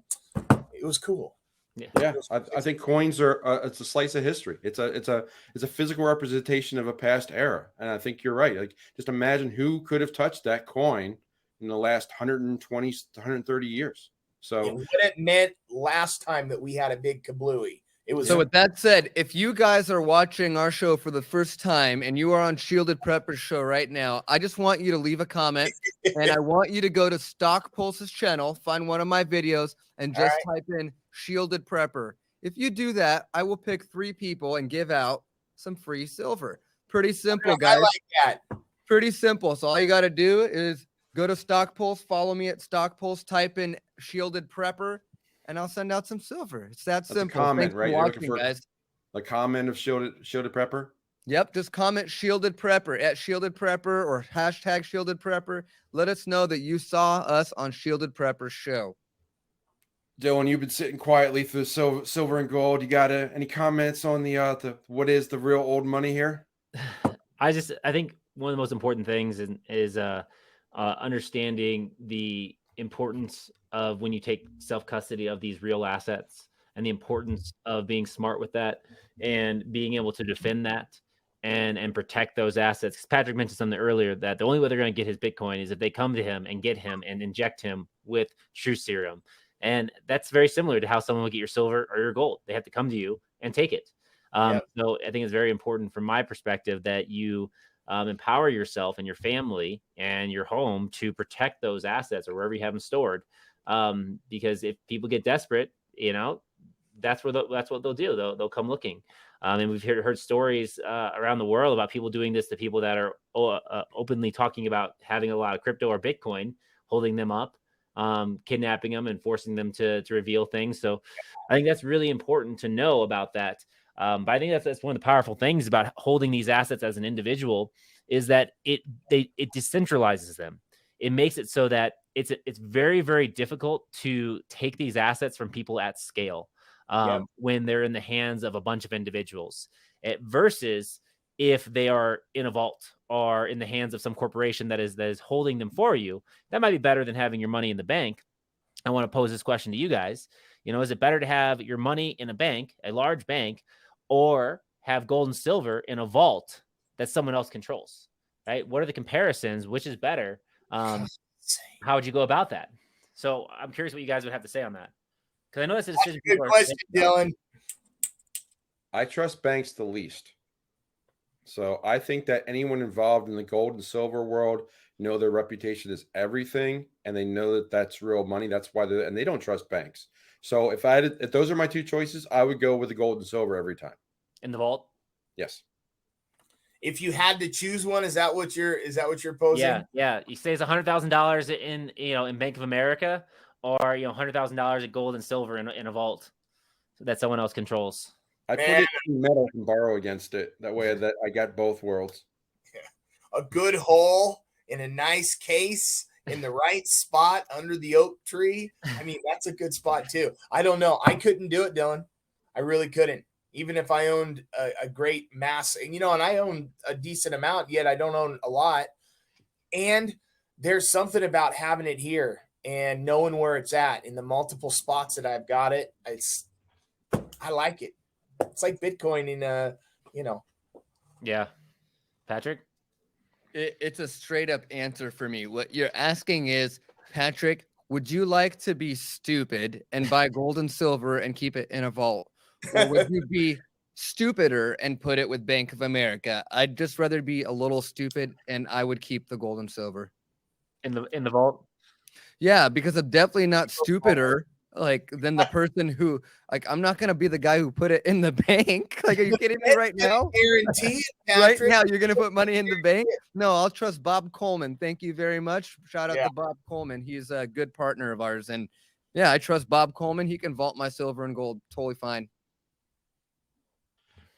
was cool. Yeah. I think coins are it's a slice of history. It's a physical representation of a past era, and I think you're right. Like, just imagine who could have touched that coin in the last 120 to 130 years. So, and what it meant last time that we had a big kablooey. It was. So with that said, if you guys are watching our show for the first time and you are on Shielded Prepper's show right now, I just want you to leave a comment, and I want you to go to Stock Pulse's channel, find one of my videos, and just type in Shielded Prepper. If you do that, I will pick 3 people and give out some free silver. Pretty simple, guys. I like that. Pretty simple. So all you got to do is go to Stock Pulse, follow me at Stock Pulse, type in Shielded Prepper, and I'll send out some silver. It's that simple. Comment, right? You're looking for guys. A comment of Shielded Prepper. Yep, just comment Shielded Prepper at Shielded Prepper or hashtag Shielded Prepper. Let us know that you saw us on Shielded Prepper's show. Dylan, you've been sitting quietly through silver and gold. You got any comments on the what is the real old money here? I think one of the most important things is understanding the importance of when you take self-custody of these real assets, and the importance of being smart with that and being able to defend that and protect those assets. Patrick mentioned something earlier that the only way they're going to get his Bitcoin is if they come to him and get him and inject him with true serum. And that's very similar to how someone will get your silver or your gold. They have to come to you and take it. So I think it's very important from my perspective that you empower yourself and your family and your home to protect those assets or wherever you have them stored. Because if people get desperate, that's what they'll do. They'll come looking. And we've heard stories around the world about people doing this to people that are openly talking about having a lot of crypto or Bitcoin, holding them up, kidnapping them and forcing them to reveal things. So I think that's really important to know about that. But I think that's one of the powerful things about holding these assets as an individual is that it decentralizes them. It makes it so that it's very, very difficult to take these assets from people at scale when they're in the hands of a bunch of individuals versus if they are in a vault or in the hands of some corporation that is holding them for you. That might be better than having your money in the bank. I want to pose this question to you guys. Is it better to have your money in a bank, a large bank, or have gold and silver in a vault that someone else controls, right? What are the comparisons? Which is better? How would you go about that? So I'm curious what you guys would have to say on that. Because I know that's a decision. Good question, Dylan. I trust banks the least. So I think that anyone involved in the gold and silver world know their reputation is everything, and they know that that's real money. That's why and they don't trust banks. So if those are my two choices, I would go with the gold and silver every time. In the vault. Yes. If you had to choose one, is that what you're posing? Yeah. He says $100,000 in Bank of America, or $100,000 at gold and silver in a vault that someone else controls. I put it in metal and borrow against it. That way that I got both worlds. A good hole in a nice case in the right spot under the oak tree. I mean, that's a good spot too. I don't know. I couldn't do it, Dylan. I really couldn't. Even if I owned a great mass, and I own a decent amount, yet I don't own a lot. And there's something about having it here and knowing where it's at in the multiple spots that I've got it. I like it. It's like Bitcoin in Yeah. Patrick? It's a straight up answer for me. What you're asking is, Patrick, would you like to be stupid and buy gold and silver and keep it in a vault? Or would you be stupider and put it with Bank of America? I'd just rather be a little stupid, and I would keep the gold and silver. In the vault? Yeah, because I'm definitely not stupider than the person who I'm not gonna be the guy who put it in the bank. Are you kidding me right now? Guaranteed, Right now, you're gonna put money in the bank? No, I'll trust Bob Coleman. Thank you very much. Shout out to Bob Coleman. He's a good partner of ours, and yeah, I trust Bob Coleman. He can vault my silver and gold totally fine.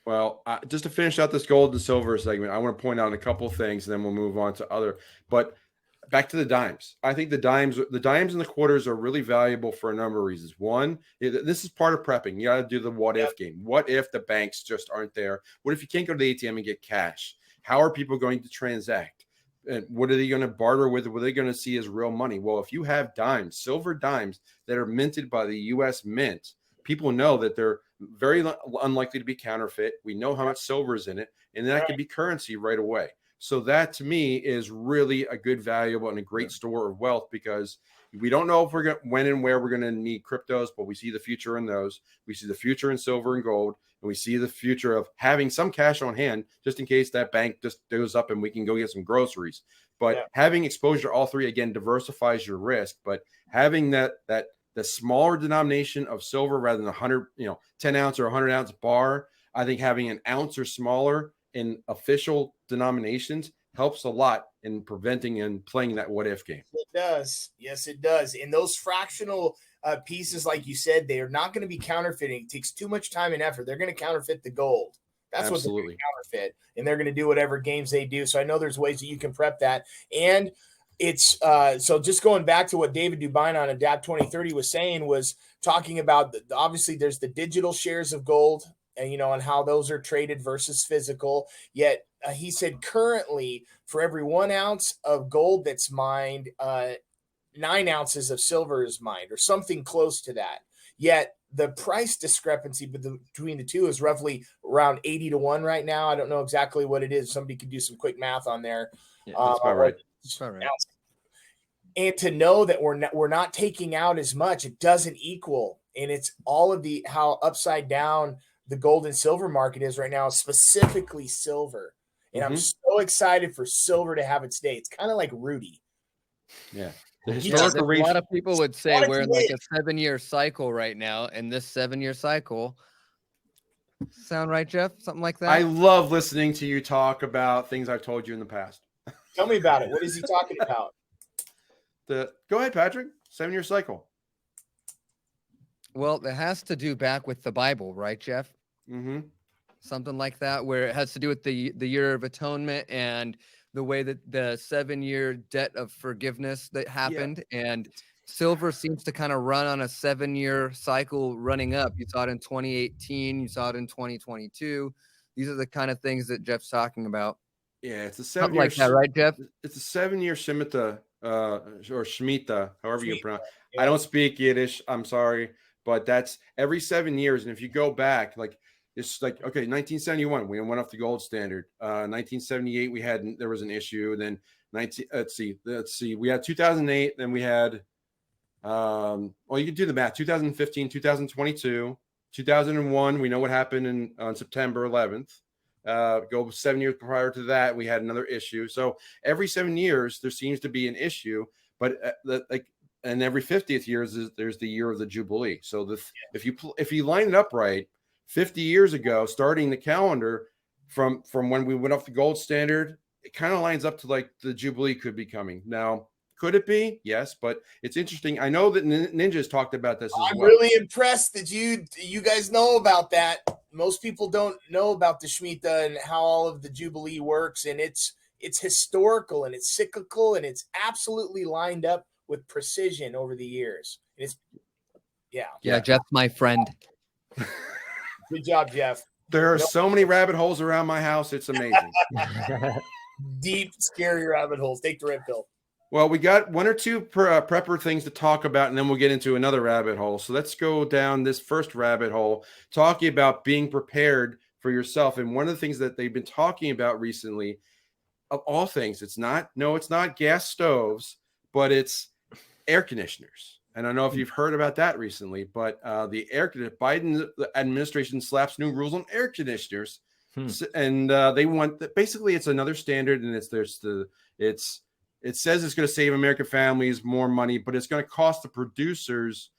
Well, just to finish out this gold and silver segment, I want to point out a couple of things, and then we'll move on to other. But back to the dimes. I think the dimes and the quarters are really valuable for a number of reasons. One, this is part of prepping. You got to do the what if game. What if the banks just aren't there? What if you can't go to the ATM and get cash? How are people going to transact? And what are they going to barter with? What are they going to see as real money? Well, if you have dimes, silver dimes that are minted by the U.S. Mint, people know that they're very unlikely to be counterfeit. We know how much silver is in it, and that could be currency right away. So that to me is really a good, valuable, and a great store of wealth, because we don't know if when and where we're going to need cryptos, but we see the future in those. We see the future in silver and gold, and we see the future of having some cash on hand just in case that bank just goes up and we can go get some groceries. But having exposure to all three, again, diversifies your risk. But having the smaller denomination of silver rather than 100, 10 ounce or 100 ounce bar, I think having an ounce or smaller in official denominations helps a lot in preventing and playing that what if game. It does. Yes, it does. And those fractional pieces, like you said, they are not going to be counterfeiting. It takes too much time and effort. They're going to counterfeit the gold. That's what they're going to counterfeit. And they're going to do whatever games they do. So I know there's ways that you can prep that. And it's so just going back to what David Dubine on Adapt 2030 was saying, was talking about obviously there's the digital shares of gold and and how those are traded versus physical. Yet he said currently for every 1 ounce of gold that's mined, 9 ounces of silver is mined, or something close to that. Yet the price discrepancy between the two is roughly around 80 to 1 right now. I don't know exactly what it is. Somebody could do some quick math on there. Yeah, that's about right. And to know that we're not taking out as much, it doesn't equal. And it's all of how upside down the gold and silver market is right now, specifically silver. And I'm so excited for silver to have its day. It's kind of like Rudy. Yeah. A lot of people would say we're in like a 7-year cycle right now. And this 7-year cycle, sound right, Jeff? Something like that? I love listening to you talk about things I've told you in the past. Tell me about it. What is he talking about? Go ahead, Patrick. 7-year cycle. Well, it has to do back with the Bible, right, Jeff? Mm-hmm. Something like that, where it has to do with the year of atonement and the way that the 7-year debt of forgiveness that happened. Yeah. And silver seems to kind of run on a 7-year cycle running up. You saw it in 2018. You saw it in 2022. These are the kind of things that Jeff's talking about. Yeah, it's a 7-year. Something like that, right, Jeff? It's a 7-year Shemitah, or Shemitah, however you pronounce. Yeah. I don't speak Yiddish. I'm sorry, but that's every 7 years. And if you go back, it's like, okay, 1971, we went off the gold standard. 1978, there was an issue. Then let's see, we had 2008. Then we had, well, you can do the math. 2015, 2022, 2001. We know what happened on September 11th. Go 7 years prior to that, we had another issue. So every 7 years, there seems to be an issue. But and every 50th year there's the year of the Jubilee. So if you line it up right, 50 years ago, starting the calendar from when we went off the gold standard, it kind of lines up to like the Jubilee could be coming. Now, could it be? Yes, but it's interesting. I know that Ninja's talked about this as well. I'm really impressed that you guys know about that. Most people don't know about the Shemitah and how all of the Jubilee works, and it's historical and it's cyclical and it's absolutely lined up with precision over the years. Yeah, Jeff's my friend. Good job, Jeff. There are so many rabbit holes around my house. It's amazing. Deep, scary rabbit holes. Take the red pill. Well, we got one or two prepper things to talk about, and then we'll get into another rabbit hole. So let's go down this first rabbit hole, talking about being prepared for yourself. And one of the things that they've been talking about recently, of all things, it's not gas stoves, but it's air conditioners. And I don't know if you've heard about that recently, but the Biden administration slaps new rules on air conditioners, and they want basically it's another standard, and it says it's going to save American families more money, but it's going to cost the producers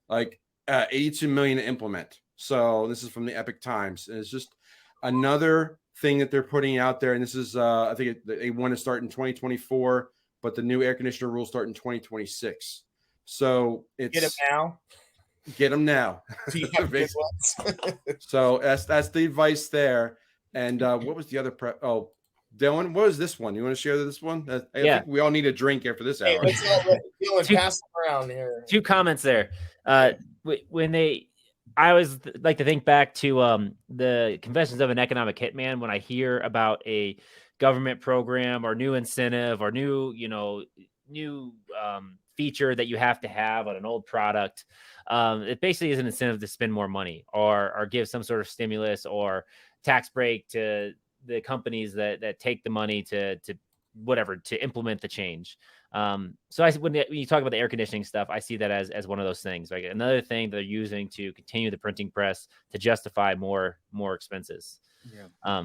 like $82 million to implement. So this is from the Epic Times, and it's just another thing that they're putting out there. And this is I think they want to start in 2024, but the new air conditioner rules start in 2026. So it's get them now. So that's the advice there. And what was the other prep? Oh, Dylan, what is this one? You want to share this one? I think we all need a drink after this hour. Hey, let's Dylan pass them around here. 2 comments there. I always like to think back to the Confessions of an Economic Hitman when I hear about a government program or new incentive or new feature that you have to have on an old product. It basically is an incentive to spend more money or give some sort of stimulus or tax break to the companies that take the money to implement the change. So when you talk about the air conditioning stuff, I see that as one of those things, like another thing they're using to continue the printing press to justify more expenses. Yeah.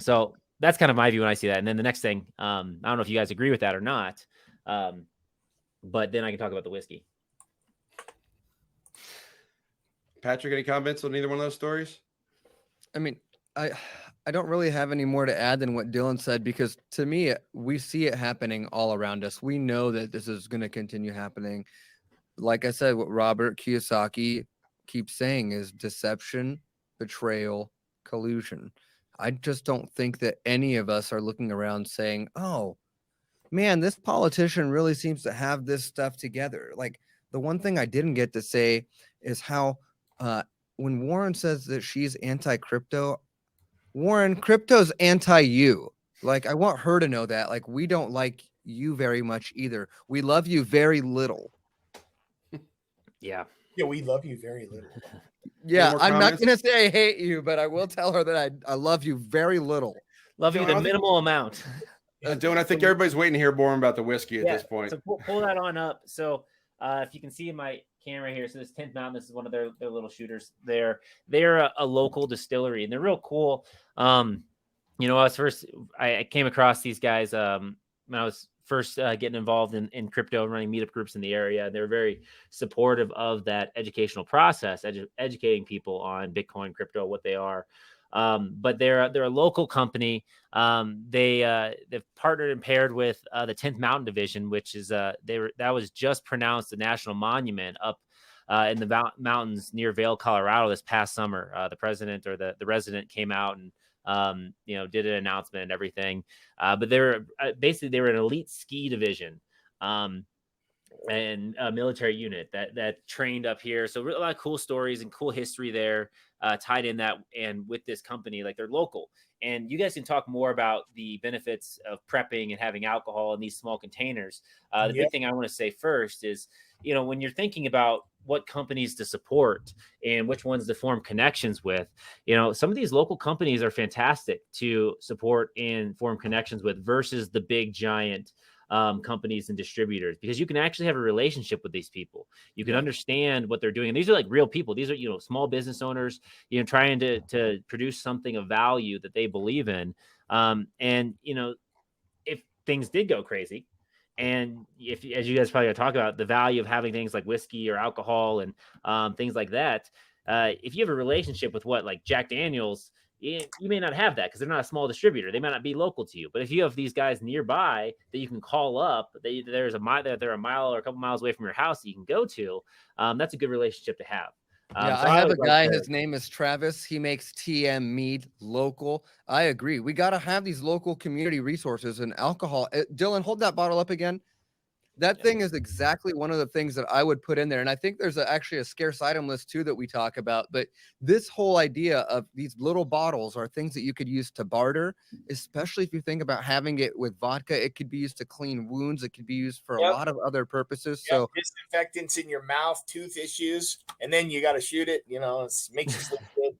So that's kind of my view when I see that. And then the next thing, I don't know if you guys agree with that or not, but then I can talk about the whiskey. Patrick, any comments on either one of those stories? I mean, I don't really have any more to add than what Dylan said, because to me, we see it happening all around us. We know that this is going to continue happening. Like I said, what Robert Kiyosaki keeps saying is deception, betrayal, collusion. I just don't think that any of us are looking around saying, oh, man, this politician really seems to have this stuff together. Like, the one thing I didn't get to say is how when Warren says that she's anti-crypto, Warren, crypto's anti-you. Like, I want her to know that. Like, we don't like you very much either. We love you very little. Yeah. Yeah, we love you very little. Yeah, I'm not going to say I hate you, but I will tell her that I love you very little. Love you the minimal amount. Dylan, I think everybody's waiting to hear more about the whiskey at this point. So pull that on up. So if you can see in my camera here, so this 10th Mountain, this is one of their little shooters. They're a local distillery, and they're real cool. I came across these guys when I was first getting involved in crypto and running meetup groups in the area. They're very supportive of that educational process, educating people on Bitcoin, crypto, what they are. But they're a local company. They've partnered and paired with the 10th Mountain Division, which is that was just pronounced a national monument up in the mountains near Vail, Colorado this past summer. The president or the resident came out and did an announcement and everything. But they were an elite ski division. And a military unit that trained up here. So a lot of cool stories and cool history there tied in that. And with this company, like, they're local. And you guys can talk more about the benefits of prepping and having alcohol in these small containers. The big thing I want to say first is, when you're thinking about what companies to support and which ones to form connections with, some of these local companies are fantastic to support and form connections with versus the big giant companies and distributors, because you can actually have a relationship with these people. You can understand what they're doing. And these are like real people. These are, small business owners, trying to produce something of value that they believe in. And, if things did go crazy, and if, as you guys probably talk about, the value of having things like whiskey or alcohol and things like that, if you have a relationship with like Jack Daniels, you may not have that because they're not a small distributor. They might not be local to you. But if you have these guys nearby that you can call up, they're a mile or a couple miles away from your house that you can go to, that's a good relationship to have. Yeah, I have a guy, his name is Travis. He makes TM mead local. I agree. We got to have these local community resources, and alcohol. Dylan, hold that bottle up again. That thing is exactly one of the things that I would put in there. And I think there's actually a scarce item list too that we talk about. But this whole idea of these little bottles are things that you could use to barter, especially if you think about having it with vodka. It could be used to clean wounds. It could be used for a lot of other purposes. So disinfectants in your mouth, tooth issues, and then you got to shoot it. It makes you sleep good.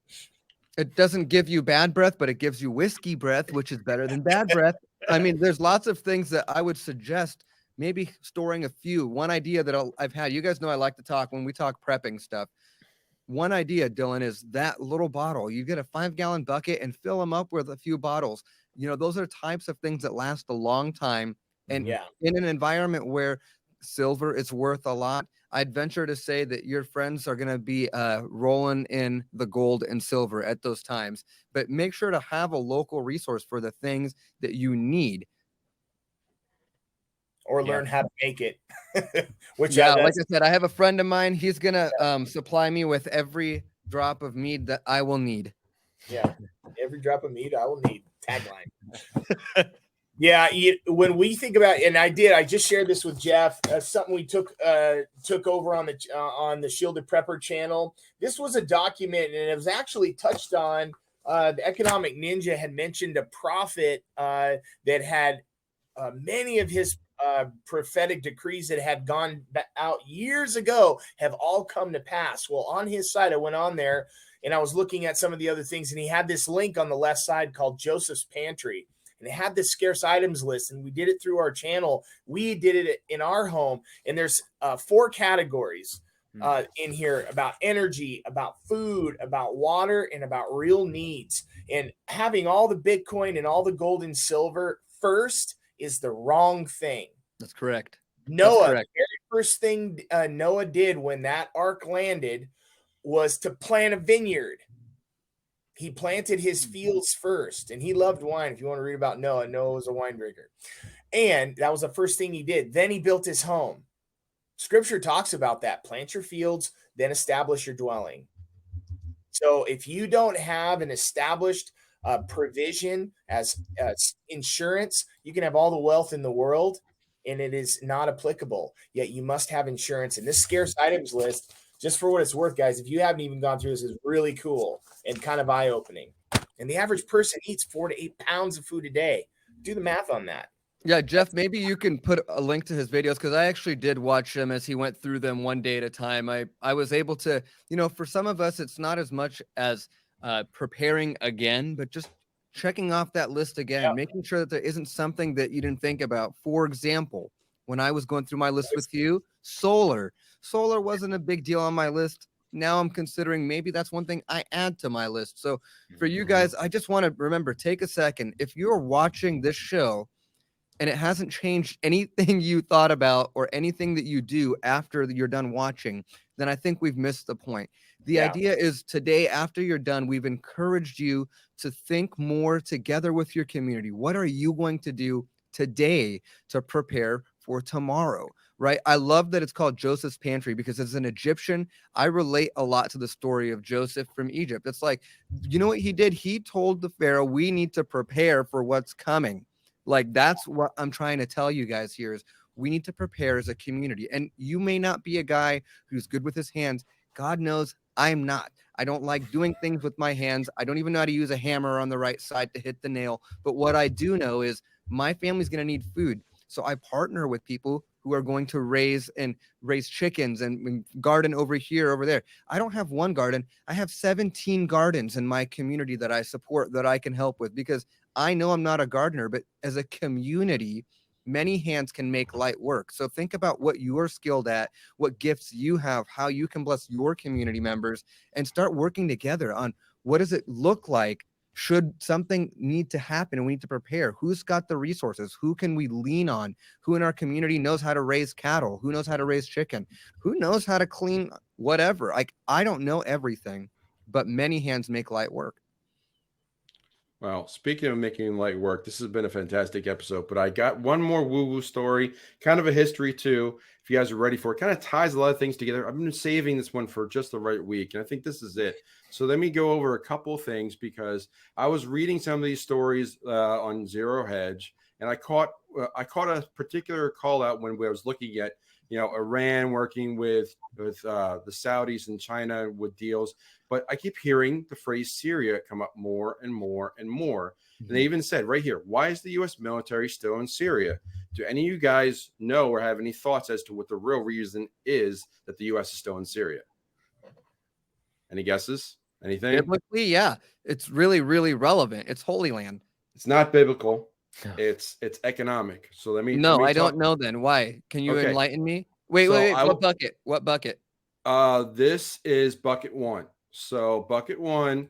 It doesn't give you bad breath, but it gives you whiskey breath, which is better than bad breath. I mean, there's lots of things that I would suggest. Maybe storing a few. One idea that I've had, you guys know I like to talk when we talk prepping stuff. One idea, Dylan, is that little bottle. You get a 5-gallon bucket and fill them up with a few bottles. Those are types of things that last a long time. And in an environment where silver is worth a lot, I'd venture to say that your friends are going to be rolling in the gold and silver at those times. But make sure to have a local resource for the things that you need. Or learn how to make it. Like I said, I have a friend of mine. He's gonna supply me with every drop of mead that I will need. Yeah, every drop of mead I will need. Tagline. When we think about, and I just shared this with Jeff. Something we took over on the Shielded Prepper channel. This was a document, and it was actually touched on. The Economic Ninja had mentioned a prophet that had many of his prophetic decrees that had gone out years ago have all come to pass. Well, on his site, I went on there and I was looking at some of the other things, and he had this link on the left side called Joseph's Pantry, and it had this scarce items list, and we did it through our channel. We did it in our home, and there's 4 categories in here about energy, about food, about water, and about real needs. And having all the Bitcoin and all the gold and silver first is the wrong thing. That's correct. Noah, the very first thing Noah did when that ark landed was to plant a vineyard. He planted his fields first, and he loved wine. If you want to read about Noah, Noah was a wine drinker. And that was the first thing he did. Then he built his home. Scripture talks about that. Plant your fields, then establish your dwelling. So if you don't have an established provision as insurance, you can have all the wealth in the world and it is not applicable. Yet you must have insurance. And this scarce items list, just for what it's worth, guys, if you haven't even gone through this, is really cool and kind of eye-opening. And the average person eats 4 to 8 pounds of food a day. Do the math on that. Yeah, Jeff, maybe you can put a link to his videos, because I actually did watch them as he went through them one day at a time. I was able to, for some of us, it's not as much as preparing again, but just checking off that list again, making sure that there isn't something that you didn't think about. For example, when I was going through my list with you, solar wasn't a big deal on my list. Now I'm considering maybe that's one thing I add to my list. So for you guys, I just want to remember, take a second. If you're watching this show and it hasn't changed anything you thought about or anything that you do after you're done watching, then I think we've missed the point. The idea is today, after you're done, we've encouraged you to think more together with your community. What are you going to do today to prepare for tomorrow, right? I love that it's called Joseph's Pantry, because as an Egyptian, I relate a lot to the story of Joseph from Egypt. It's like, you know what he did? He told the Pharaoh, we need to prepare for what's coming. Like, that's what I'm trying to tell you guys here is we need to prepare as a community. And you may not be a guy who's good with his hands. God knows I'm not. I don't like doing things with my hands. I don't even know how to use a hammer on the right side to hit the nail. But what I do know is my family's going to need food. So I partner with people who are going to raise chickens and garden over here, over there. I don't have one garden. I have 17 gardens in my community that I support, that I can help with, because I know I'm not a gardener, but as a community, many hands can make light work. So think about what you're skilled at, what gifts you have, how you can bless your community members, and start working together on what does it look like. Should something need to happen and we need to prepare? Who's got the resources? Who can we lean on? Who in our community knows how to raise cattle? Who knows how to raise chicken? Who knows how to clean whatever? Like, I don't know everything, but many hands make light work. Well, speaking of making light work, this has been a fantastic episode, but I got one more woo-woo story, kind of a history too, if you guys are ready for it. Kind of ties a lot of things together. I've been saving this one for just the right week, and I think this is it. So let me go over a couple of things, because I was reading some of these stories on Zero Hedge, and I caught a particular call out when I was looking at, Iran working with the Saudis and China with deals. But I keep hearing the phrase Syria come up more and more and more. And they even said right here, why is the U.S. military still in Syria? Do any of you guys know or have any thoughts as to what the real reason is that the U.S. is still in Syria? Any guesses? Anything? Biblically, yeah. It's really, really relevant. It's Holy Land. It's not biblical. It's economic. So let me I don't know then. Why? Can you enlighten me? Wait. What bucket? What bucket? This is bucket one. So bucket one.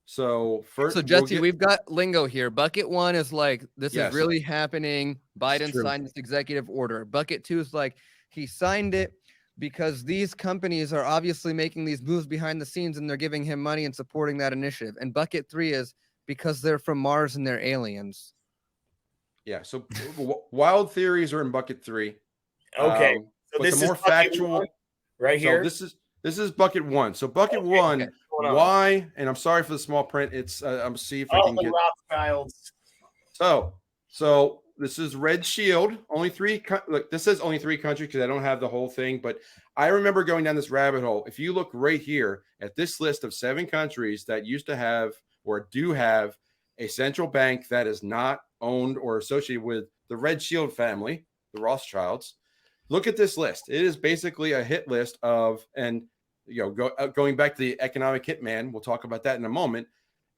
So first, so Jesse, we've got lingo here. Bucket one is like, this Yes. is really happening. Biden signed this executive order. Bucket two is like, he signed it because these companies are obviously making these moves behind the scenes and they're giving him money and supporting that initiative. And bucket three is because they're from Mars and they're aliens. Yeah. So wild theories are in bucket three. Okay. So So but this the more is bucket factual one right here. So this is bucket one. So bucket one, okay. why? And I'm sorry for the small print. It's I'm see if I can the get. Rothschilds. So this is Red Shield. Only three. Look, this says only three countries because I don't have the whole thing. But I remember going down this rabbit hole. If you look right here at this list of 7 countries that used to have or do have a central bank that is not owned or associated with the Red Shield family, the Rothschilds. Look at this list. It is basically a hit list of, and going back to the economic hitman, we'll talk about that in a moment.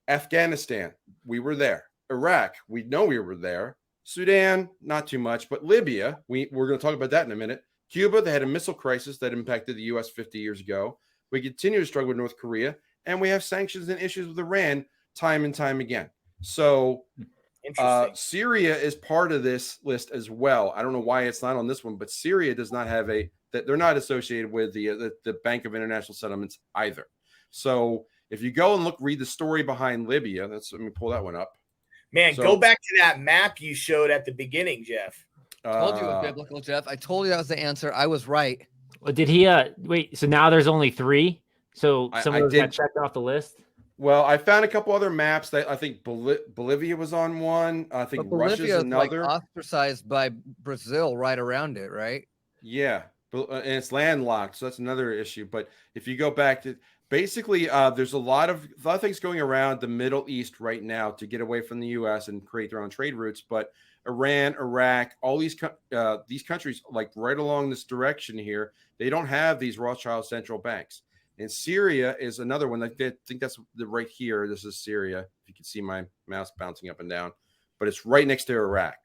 Afghanistan, we were there. Iraq, we know we were there. Sudan, not too much, but Libya, we're going to talk about that in a minute. Cuba, they had a missile crisis that impacted the U.S. 50 years ago. We continue to struggle with North Korea, and we have sanctions and issues with Iran time and time again. So Syria is part of this list as well. I don't know why it's not on this one, but Syria does not have that they're not associated with the Bank of International Settlements either. So if you go and read the story behind Libya, let me pull that one up. Man, go back to that map you showed at the beginning, Jeff. I told you it was biblical, Jeff. I told you that was the answer. I was right. Well, did he wait, so now there's only 3? So some of those got checked off the list? Well, I found a couple other maps that I think Bolivia was on one. I think Russia's another. Like ostracized by Brazil right around it, right? Yeah, and it's landlocked, so that's another issue. But if you go back to basically, there's a lot of things going around the Middle East right now to get away from the U.S. and create their own trade routes. But Iran, Iraq, all these countries, like right along this direction here, they don't have these Rothschild central banks. And Syria is another one. I think that's right here. This is Syria. If you can see my mouse bouncing up and down, but it's right next to Iraq.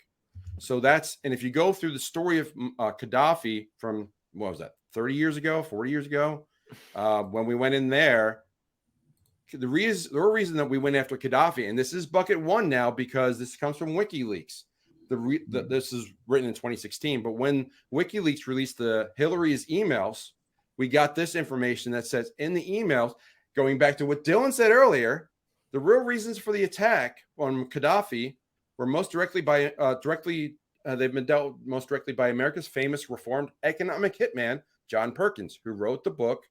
So and if you go through the story of Gaddafi from, what was that, 30 years ago, 40 years ago, when we went in there, the reason that we went after Gaddafi, and this is bucket one now because this comes from WikiLeaks. This is written in 2016, but when WikiLeaks released Hillary's emails, we got this information that says in the emails, going back to what Dylan said earlier, the real reasons for the attack on Gaddafi were they've been dealt most directly by America's famous reformed economic hitman, John Perkins, who wrote the book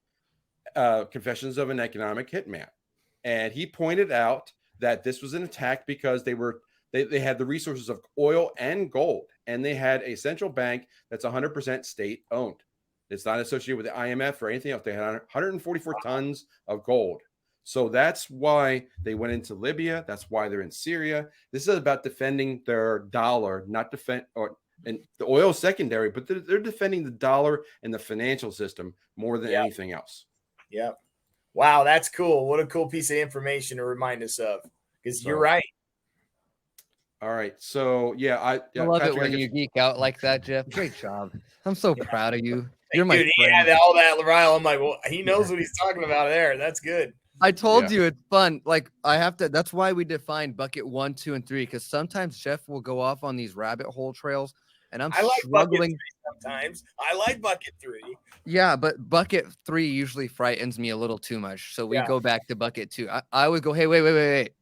Confessions of an Economic Hitman. And he pointed out that this was an attack because they had the resources of oil and gold, and they had a central bank that's 100% state owned. It's not associated with the IMF or anything else. They had 144 tons of gold. So that's why they went into Libya. That's why they're in Syria. This is about defending their dollar, and the oil is secondary, but they're defending the dollar and the financial system more than anything else. Yeah. Wow, that's cool. What a cool piece of information to remind us of, because you're right. All right. So yeah, I love Patrick, it when you geek out like that, Jeff. Great job. I'm so proud of you. You're my Dude, he friend. had all that Rile. I'm like, well, he knows what he's talking about there. That's good. I told you it's fun. Like I have to. That's why we define bucket 1, 2, and 3. Because sometimes Jeff will go off on these rabbit hole trails, and I like struggling. bucket 3 sometimes. I like bucket 3. Yeah, but bucket 3 usually frightens me a little too much. So we go back to bucket 2. I would go, hey, wait.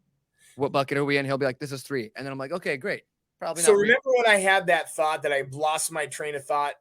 What bucket are we in? He'll be like, this is 3. And then I'm like, okay, great. Probably So not. remember when I had that thought that I lost my train of thought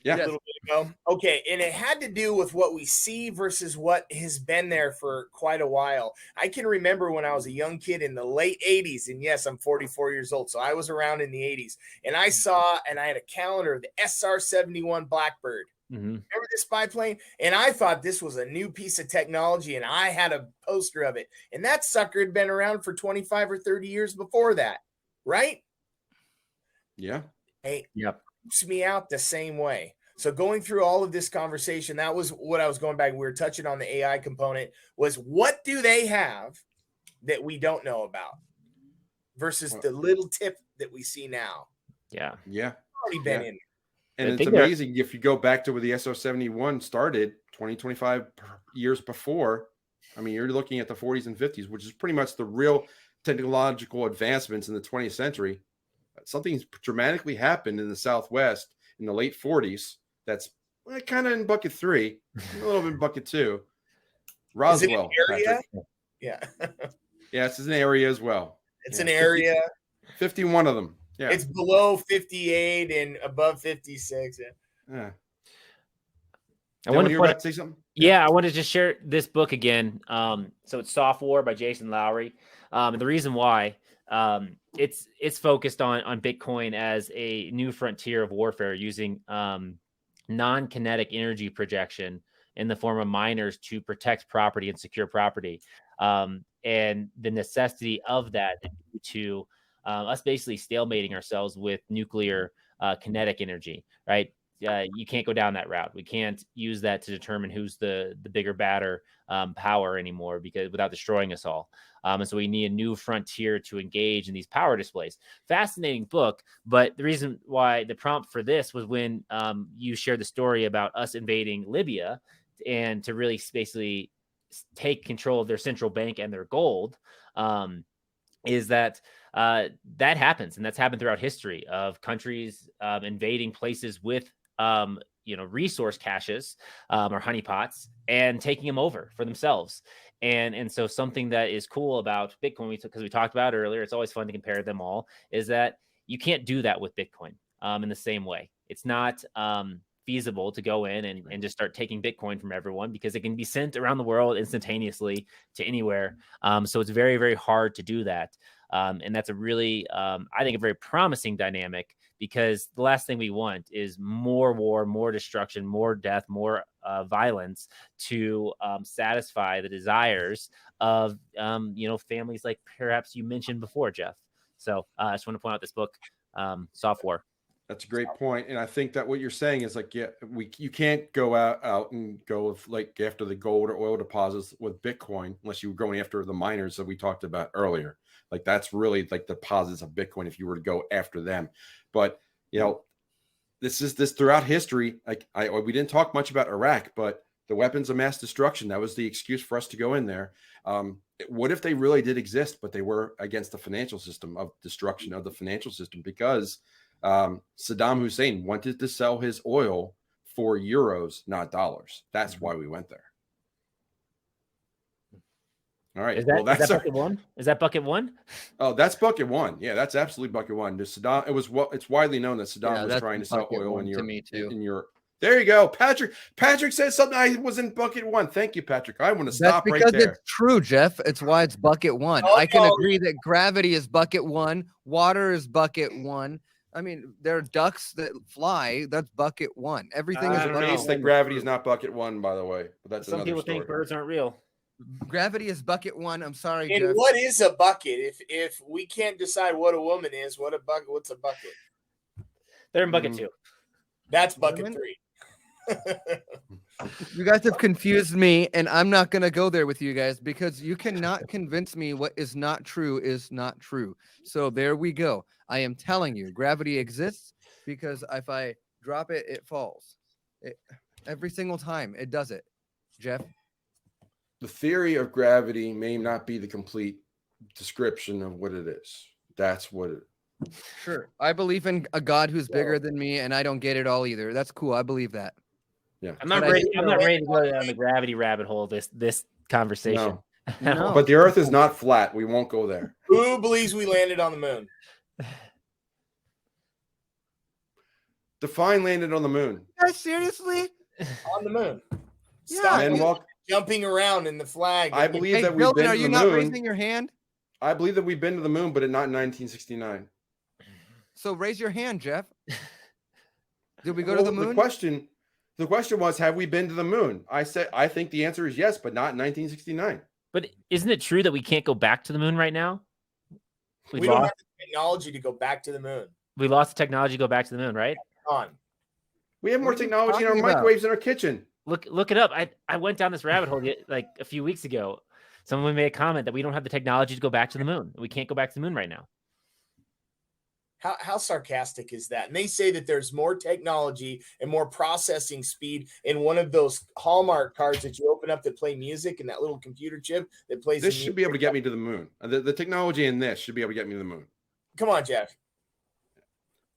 a little bit ago? Okay, and it had to do with what we see versus what has been there for quite a while. I can remember when I was a young kid in the late 80s, and yes, I'm 44 years old, so I was around in the 80s, and I saw, and I had a calendar of the SR-71 Blackbird. Mm-hmm. Remember this biplane? And I thought this was a new piece of technology, and I had a poster of it. And that sucker had been around for 25 or 30 years before that, right? Yeah. Hey, yep. Keeps me out the same way. So going through all of this conversation, that was what I was going back. We were touching on the AI component, was what do they have that we don't know about versus the little tip that we see now? Yeah. Yeah. Already been in. And it's amazing if you go back to where the SR-71 started 20, 25 years before. I mean, you're looking at the 40s and 50s, which is pretty much the real technological advancements in the 20th century. Something's dramatically happened in the Southwest in the late 40s. That's kind of in bucket 3, a little bit in bucket 2. Roswell. Area? Yeah. Yeah, it's an area as well. It's an area. 51 of them. Yeah. It's below 58 and above 56. Yeah. I want to say something. Yeah, I wanted to just share this book again. So it's Soft War by Jason Lowry. And the reason why it's focused on Bitcoin as a new frontier of warfare using non-kinetic energy projection in the form of miners to protect property and secure property. And the necessity of that to us basically stalemating ourselves with nuclear kinetic energy, right? You can't go down that route. We can't use that to determine who's the bigger, badder power anymore, because without destroying us all. And so we need a new frontier to engage in these power displays. Fascinating book, but the reason why the prompt for this was when you shared the story about us invading Libya and to really basically take control of their central bank and their gold. Is that that happens, and that's happened throughout history of countries invading places with resource caches or honeypots and taking them over for themselves. And so something that is cool about Bitcoin, because we talked about earlier, it's always fun to compare them all, is that you can't do that with Bitcoin in the same way. It's not feasible to go in and just start taking Bitcoin from everyone, because it can be sent around the world instantaneously to anywhere. So it's very, very hard to do that. And that's a really, I think, a very promising dynamic, because the last thing we want is more war, more destruction, more death, more violence to satisfy the desires of, families like perhaps you mentioned before, Jeff. So I just want to point out this book, Soft War. That's a great point. And I think that what you're saying is like, you can't go out and go after the gold or oil deposits with Bitcoin unless you were going after the miners that we talked about earlier. Like that's really like the deposits of Bitcoin if you were to go after them. But this throughout history. Like we didn't talk much about Iraq, but the weapons of mass destruction, that was the excuse for us to go in there. What if they really did exist, but they were against the financial system of destruction of the financial system, because Saddam Hussein wanted to sell his oil for euros, not dollars. That's why we went there. All right. Is that bucket one? Is that bucket one? Oh, that's bucket one. Yeah, that's absolutely bucket one. Saddam, it's widely known that Saddam was trying to sell oil in Europe. There you go. Patrick said something I was in bucket one. Thank you, Patrick. I want to stop right there. Because it's true, Jeff. It's why it's bucket one. I can agree that gravity is bucket one. Water is bucket one. I mean, there are ducks that fly. That's bucket one. Everything is bucket one. That gravity is not bucket one, by the way. But that's some people think birds aren't real. Gravity is bucket one. I'm sorry, and Jeff. What is a bucket? If we can't decide what a woman is, what's a bucket? They're in bucket two. That's bucket three. You guys have confused me, and I'm not going to go there with you guys because you cannot convince me what is not true is not true. So there we go. I am telling you, gravity exists because if I drop it, it falls. Every single time it does it. Jeff? The theory of gravity may not be the complete description of what it is. That's what it is. Sure. I believe in a God who's bigger than me, and I don't get it all either. That's cool. I believe that. Yeah. I'm not ready to go down the gravity rabbit hole this conversation. No. But the Earth is not flat. We won't go there. Who believes we landed on the moon? Define landed on the moon. Guys, seriously? On the moon. Yeah. Stop And jumping around in the flag. I believe Hey, that we've Dylan, been are to you the not moon. raising your hand? I believe that we've been to the moon, but not in 1969. So raise your hand, Jeff. Did we go to the moon? The question was, have we been to the moon? I said, I think the answer is yes, but not in 1969. But isn't it true that we can't go back to the moon right now? We don't have the technology to go back to the moon. We lost the technology to go back to the moon, right? On. We have more What are you technology in our talking about? microwaves in our kitchen. Look it up. I went down this rabbit hole like a few weeks ago. Someone made a comment that we don't have the technology to go back to the moon. We can't go back to the moon right now. How sarcastic is that? And they say that there's more technology and more processing speed in one of those Hallmark cards that you open up that play music and that little computer chip that plays. This should be able to get me to the moon. The technology in this should be able to get me to the moon. Come on, Jeff.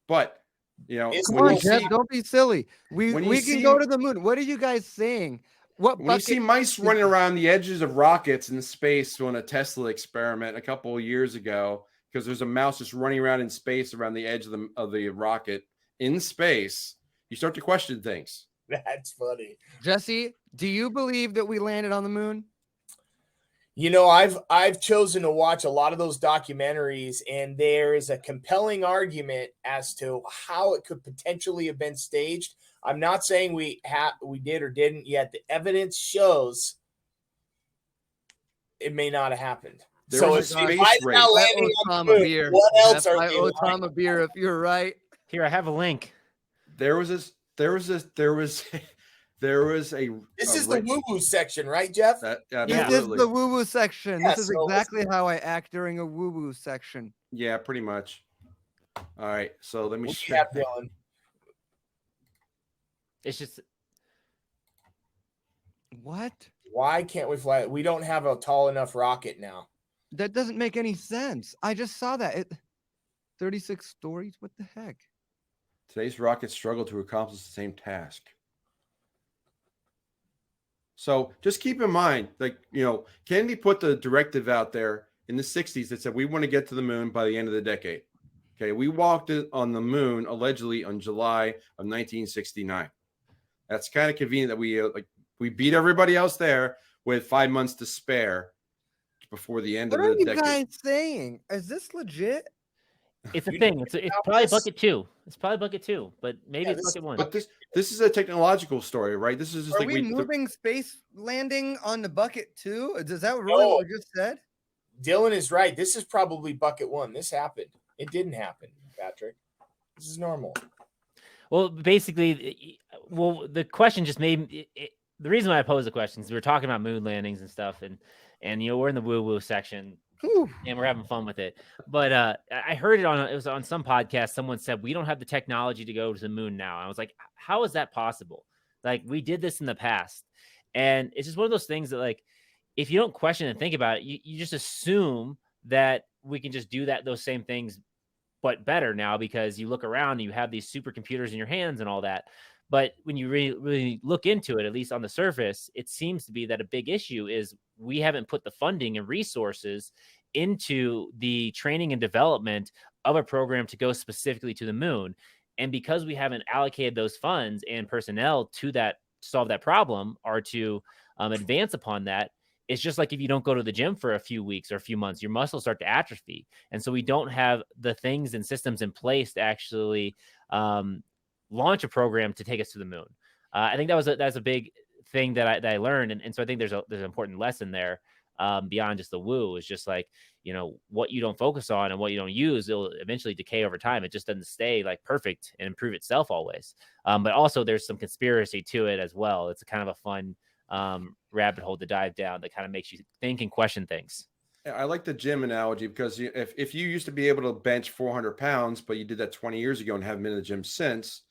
But, you know, It's Come when on, you Jeff, see, don't be silly. We when you can see- go to the moon. What are you guys saying? What when you see mice running around the edges of rockets in space on a Tesla experiment a couple of years ago, because there's a mouse just running around in space around the edge of the rocket in space, you start to question things. That's funny. Jesse, do you believe that we landed on the moon? You know, I've chosen to watch a lot of those documentaries, and there is a compelling argument as to how it could potentially have been staged. I'm not saying we did or didn't yet. The evidence shows it may not have happened. There So was if a space I race. now I landing owe on Tom the a moon, beer. what else Jeff, are I you owe Tom a beer if you're right. Here, I have a link. There was a This is the woo-woo section, right, Jeff? This absolutely. is the woo-woo section. Yeah, This is so exactly how I act during a woo-woo section. Yeah, pretty much. All right, so let me What show you have, Dylan? It's just What? Why can't we fly? We don't have a tall enough rocket now. That doesn't make any sense. I just saw that. 36 stories? What the heck? Today's rockets struggle to accomplish the same task. So just keep in mind, like, you know, Kennedy put the directive out there in the 60s that said we want to get to the moon by the end of the decade. Okay, we walked on the moon allegedly on July of 1969. That's kind of convenient that we beat everybody else there with 5 months to spare before the end What of are the you decade. guys saying? Is this legit? it's a You thing. know It's about probably this? bucket two. It's probably bucket two, but maybe Yeah, it's this- bucket one. But this is a technological story, right? This is just Are like we moving space landing on the bucket too? Is that really what we just said? Dylan is right. This is probably bucket one. This happened. It didn't happen, Patrick. This is normal. Well, basically, the question just made the reason why I posed the question is we were talking about moon landings and stuff, and you know we're in the woo woo section Whew. and we're having fun with it. But I heard it was on some podcast. Someone said we don't have the technology to go to the moon now. I was like, how is that possible? Like we did this in the past, and it's just one of those things that like if you don't question and think about it, you just assume that we can just do those same things but better now because you look around and you have these supercomputers in your hands and all that. But when you really look into it, at least on the surface, it seems to be that a big issue is we haven't put the funding and resources into the training and development of a program to go specifically to the moon. And because we haven't allocated those funds and personnel to solve that problem or to advance upon that, it's just like if you don't go to the gym for a few weeks or a few months, your muscles start to atrophy. And so we don't have the things and systems in place to actually launch a program to take us to the moon. I think that's a big thing that I learned. And so I think there's an important lesson there beyond just the woo. It's just like, what you don't focus on and what you don't use, it'll eventually decay over time. It just doesn't stay like perfect and improve itself always. But also there's some conspiracy to it as well. It's kind of a fun rabbit hole to dive down that kind of makes you think and question things. I like the gym analogy because if you used to be able to bench 400 pounds, but you did that 20 years ago and haven't been in the gym since,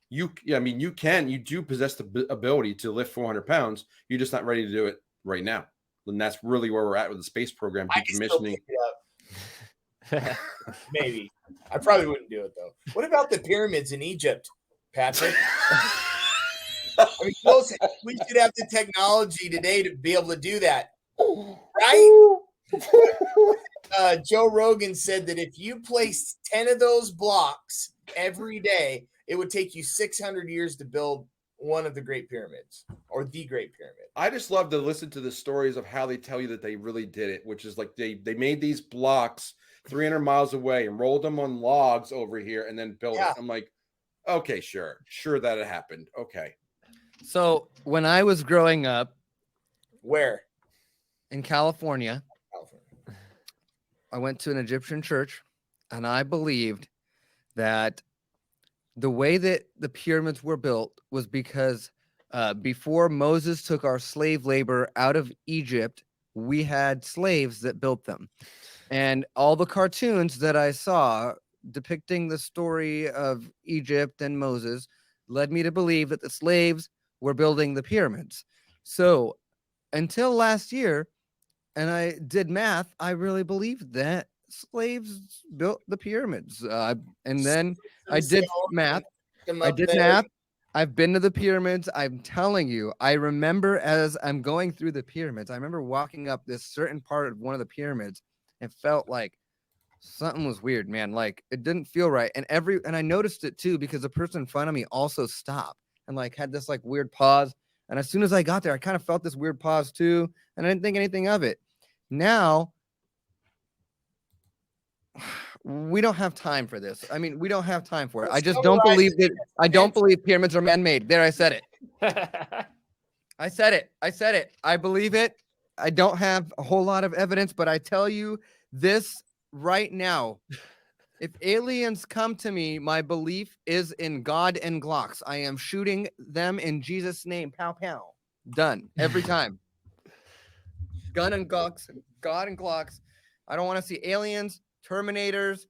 you do possess the ability to lift 400 pounds. You're just not ready to do it right now. And that's really where we're at with the space program decommissioning. Maybe. I probably wouldn't do it though. What about the pyramids in Egypt, Patrick? I mean, we should have the technology today to be able to do that, right? Joe Rogan said that if you placed 10 of those blocks every day, it would take you 600 years to build one of the Great Pyramids or the Great Pyramid. I just love to listen to the stories of how they tell you that they really did it, which is like they made these blocks 300 miles away and rolled them on logs over here and then built it. I'm like, okay, sure that it happened. Okay. So when I was growing up, where? In California, I went to an Egyptian church, and I believed that the way that the pyramids were built was because before Moses took our slave labor out of Egypt, we had slaves that built them. And all the cartoons that I saw depicting the story of Egypt and Moses led me to believe that the slaves were building the pyramids. So until last year, and I did math, I really believed that slaves built the pyramids. And then I did math. I've been to the pyramids. I'm telling you, I remember as I'm going through the pyramids, I remember walking up this certain part of one of the pyramids and felt like something was weird, man. Like it didn't feel right. And I noticed it too, because the person in front of me also stopped and like had this like weird pause. And as soon as I got there, I kind of felt this weird pause too. And I didn't think anything of it. Now, we don't have time for this. I mean, we don't have time for it. I just don't believe that. I don't believe pyramids are man-made. There, I said it. I said it. I believe it. I don't have a whole lot of evidence, but I tell you this right now. If aliens come to me, my belief is in God and Glocks. I am shooting them in Jesus' name. Pow, pow. Done. Every time. Gun and Glocks. God and Glocks. I don't want to see aliens, Terminators,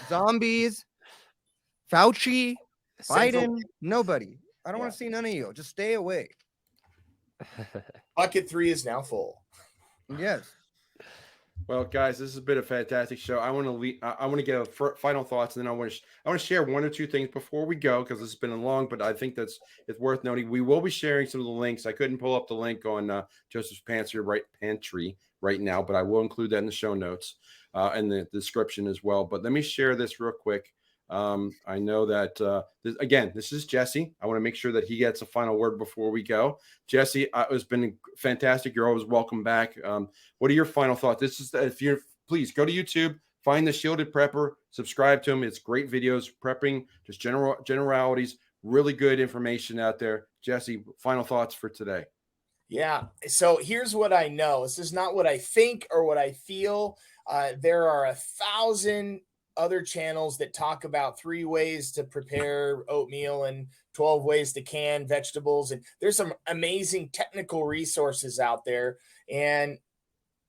zombies, Fauci, Biden, nobody. I don't want to see none of you. Just stay away. Bucket 3 is now full. Yes. Well, guys, this has been a fantastic show. I want to get a final thoughts, and then I want to share one or two things before we go, because this has been long, but I think it's worth noting. We will be sharing some of the links. I couldn't pull up the link on Joseph's Pantry right now, but I will include that in the show notes and the description as well. But let me share this real quick. I know that, this is Jesse. I want to make sure that he gets a final word before we go. Jesse, it's been fantastic. You're always welcome back. What are your final thoughts? Please go to YouTube, find The Shielded Prepper, subscribe to him. It's great videos, prepping, just generalities, really good information out there. Jesse, final thoughts for today. Yeah. So here's what I know. This is not what I think or what I feel. There are 1,000 other channels that talk about 3 ways to prepare oatmeal and 12 ways to can vegetables. And there's some amazing technical resources out there. And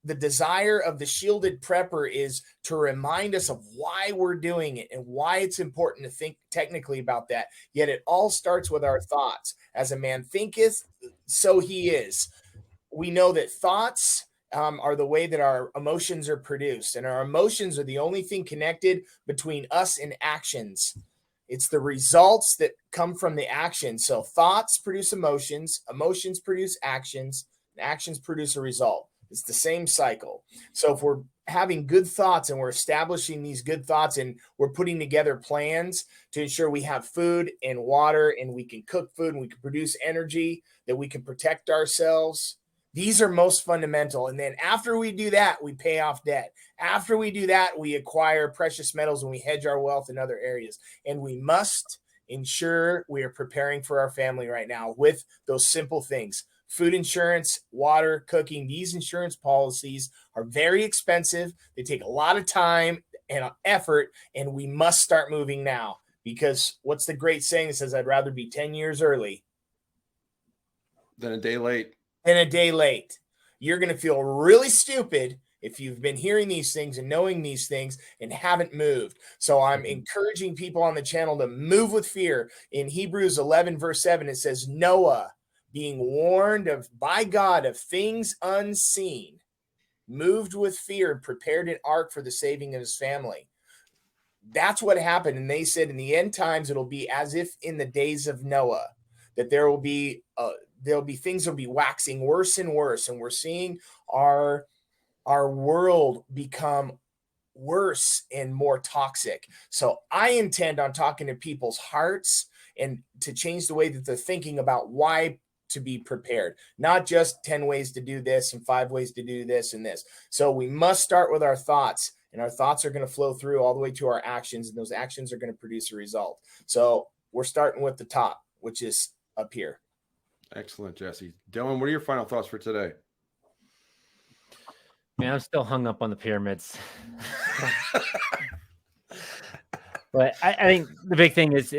the desire of the Shielded Prepper is to remind us of why we're doing it and why it's important to think technically about that. Yet it all starts with our thoughts. As a man thinketh, so he is. We know that thoughts are the way that our emotions are produced, and our emotions are the only thing connected between us and actions. It's the results that come from the action. So thoughts produce emotions, emotions produce actions, and actions produce a result. It's the same cycle. So if we're having good thoughts and we're establishing these good thoughts and we're putting together plans to ensure we have food and water and we can cook food and we can produce energy, that we can protect ourselves, these are most fundamental. And then after we do that, we pay off debt. After we do that, we acquire precious metals and we hedge our wealth in other areas. And we must ensure we are preparing for our family right now with those simple things: food insurance, water, cooking. These insurance policies are very expensive. They take a lot of time and effort, and we must start moving now, because what's the great saying that says, I'd rather be 10 years early than a day late. You're going to feel really stupid if you've been hearing these things and knowing these things and haven't moved. So I'm encouraging people on the channel to move with fear. In Hebrews 11, verse 7, it says, Noah, being warned by God of things unseen, moved with fear and prepared an ark for the saving of his family. That's what happened. And they said in the end times, it'll be as if in the days of Noah, that there'll be things will be waxing worse and worse. And we're seeing our world become worse and more toxic. So I intend on talking to people's hearts and to change the way that they're thinking about why to be prepared, not just 10 ways to do this and 5 ways to do this and this. So we must start with our thoughts, and our thoughts are going to flow through all the way to our actions, and those actions are going to produce a result. So we're starting with the top, which is up here. Excellent, Jesse. Dylan, what are your final thoughts for today? Man, I'm still hung up on the pyramids. But I think the big thing is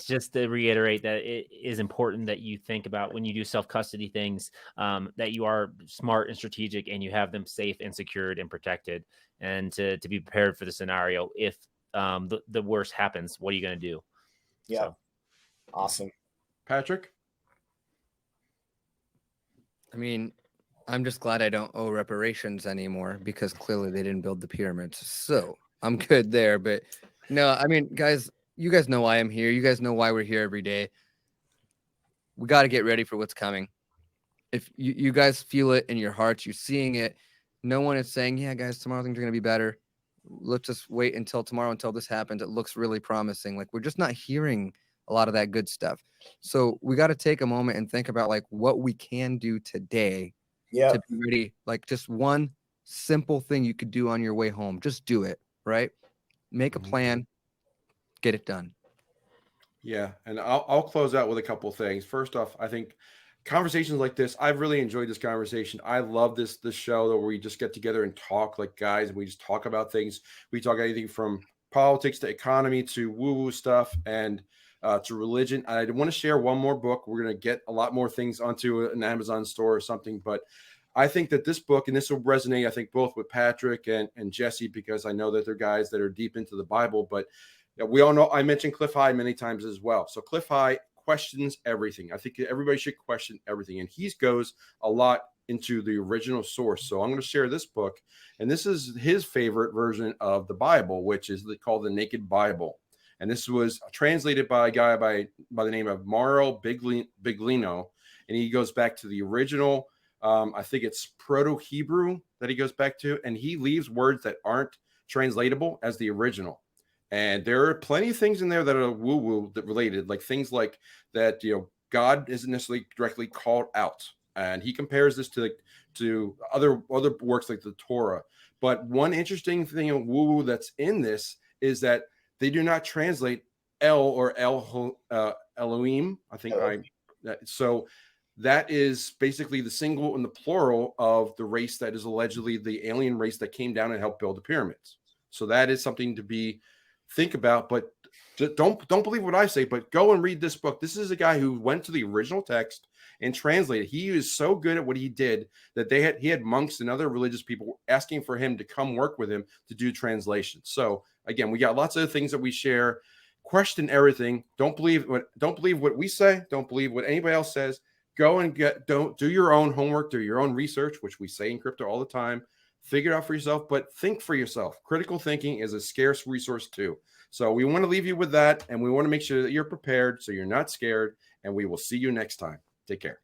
just to reiterate that it is important that you think about when you do self-custody things, that you are smart and strategic and you have them safe and secured and protected, and to be prepared for the scenario. If the worst happens, what are you going to do? Yeah. So. Awesome. Patrick? I mean, I'm just glad I don't owe reparations anymore, because clearly they didn't build the pyramids. So I'm good there. But no, I mean, guys, you guys know why I'm here. You guys know why we're here every day. We got to get ready for what's coming. If you guys feel it in your hearts, you're seeing it. No one is saying, yeah, guys, tomorrow things are going to be better. Let's just wait until tomorrow, until this happens. It looks really promising. Like, we're just not hearing a lot of that good stuff. So we got to take a moment and think about like what we can do today to be ready. Like, just one simple thing you could do on your way home. Just do it, right? Make a plan, get it done. Yeah, and I'll close out with a couple of things. First off, I think conversations like this, I've really enjoyed this conversation. I love this show where we just get together and talk like guys, and we just talk about things. We talk anything from politics to economy to woo-woo stuff and to religion. I want to share one more book. We're going to get a lot more things onto an Amazon store or something, but I think that this book, and this will resonate, I think, both with Patrick and Jesse, because I know that they're guys that are deep into the Bible. But we all know, I mentioned Cliff High many times as well. So Cliff High questions everything. I think everybody should question everything. And he goes a lot into the original source. So I'm going to share this book. And this is his favorite version of the Bible, which is called the Naked Bible. And this was translated by a guy by the name of Mauro Biglino. And he goes back to the original, I think it's Proto-Hebrew that he goes back to. And he leaves words that aren't translatable as the original. And there are plenty of things in there that are woo-woo that related, like things like that, God isn't necessarily directly called out. And he compares this to other works like the Torah. But one interesting thing of woo-woo that's in this is that they do not translate El or Elohim. I think so that is basically the single and the plural of the race that is allegedly the alien race that came down and helped build the pyramids. So that is something to think about, but don't believe what I say, but go and read this book. This is a guy who went to the original text and translated. He is so good at what he did that he had monks and other religious people asking for him to come work with him to do translation. So again, we got lots of things that we share. Question everything. Don't believe what we say. Don't believe what anybody else says. Go and do your own homework, do your own research, which we say in crypto all the time. Figure it out for yourself, but think for yourself. Critical thinking is a scarce resource too. So we want to leave you with that, and we want to make sure that you're prepared so you're not scared, and we will see you next time. Take care.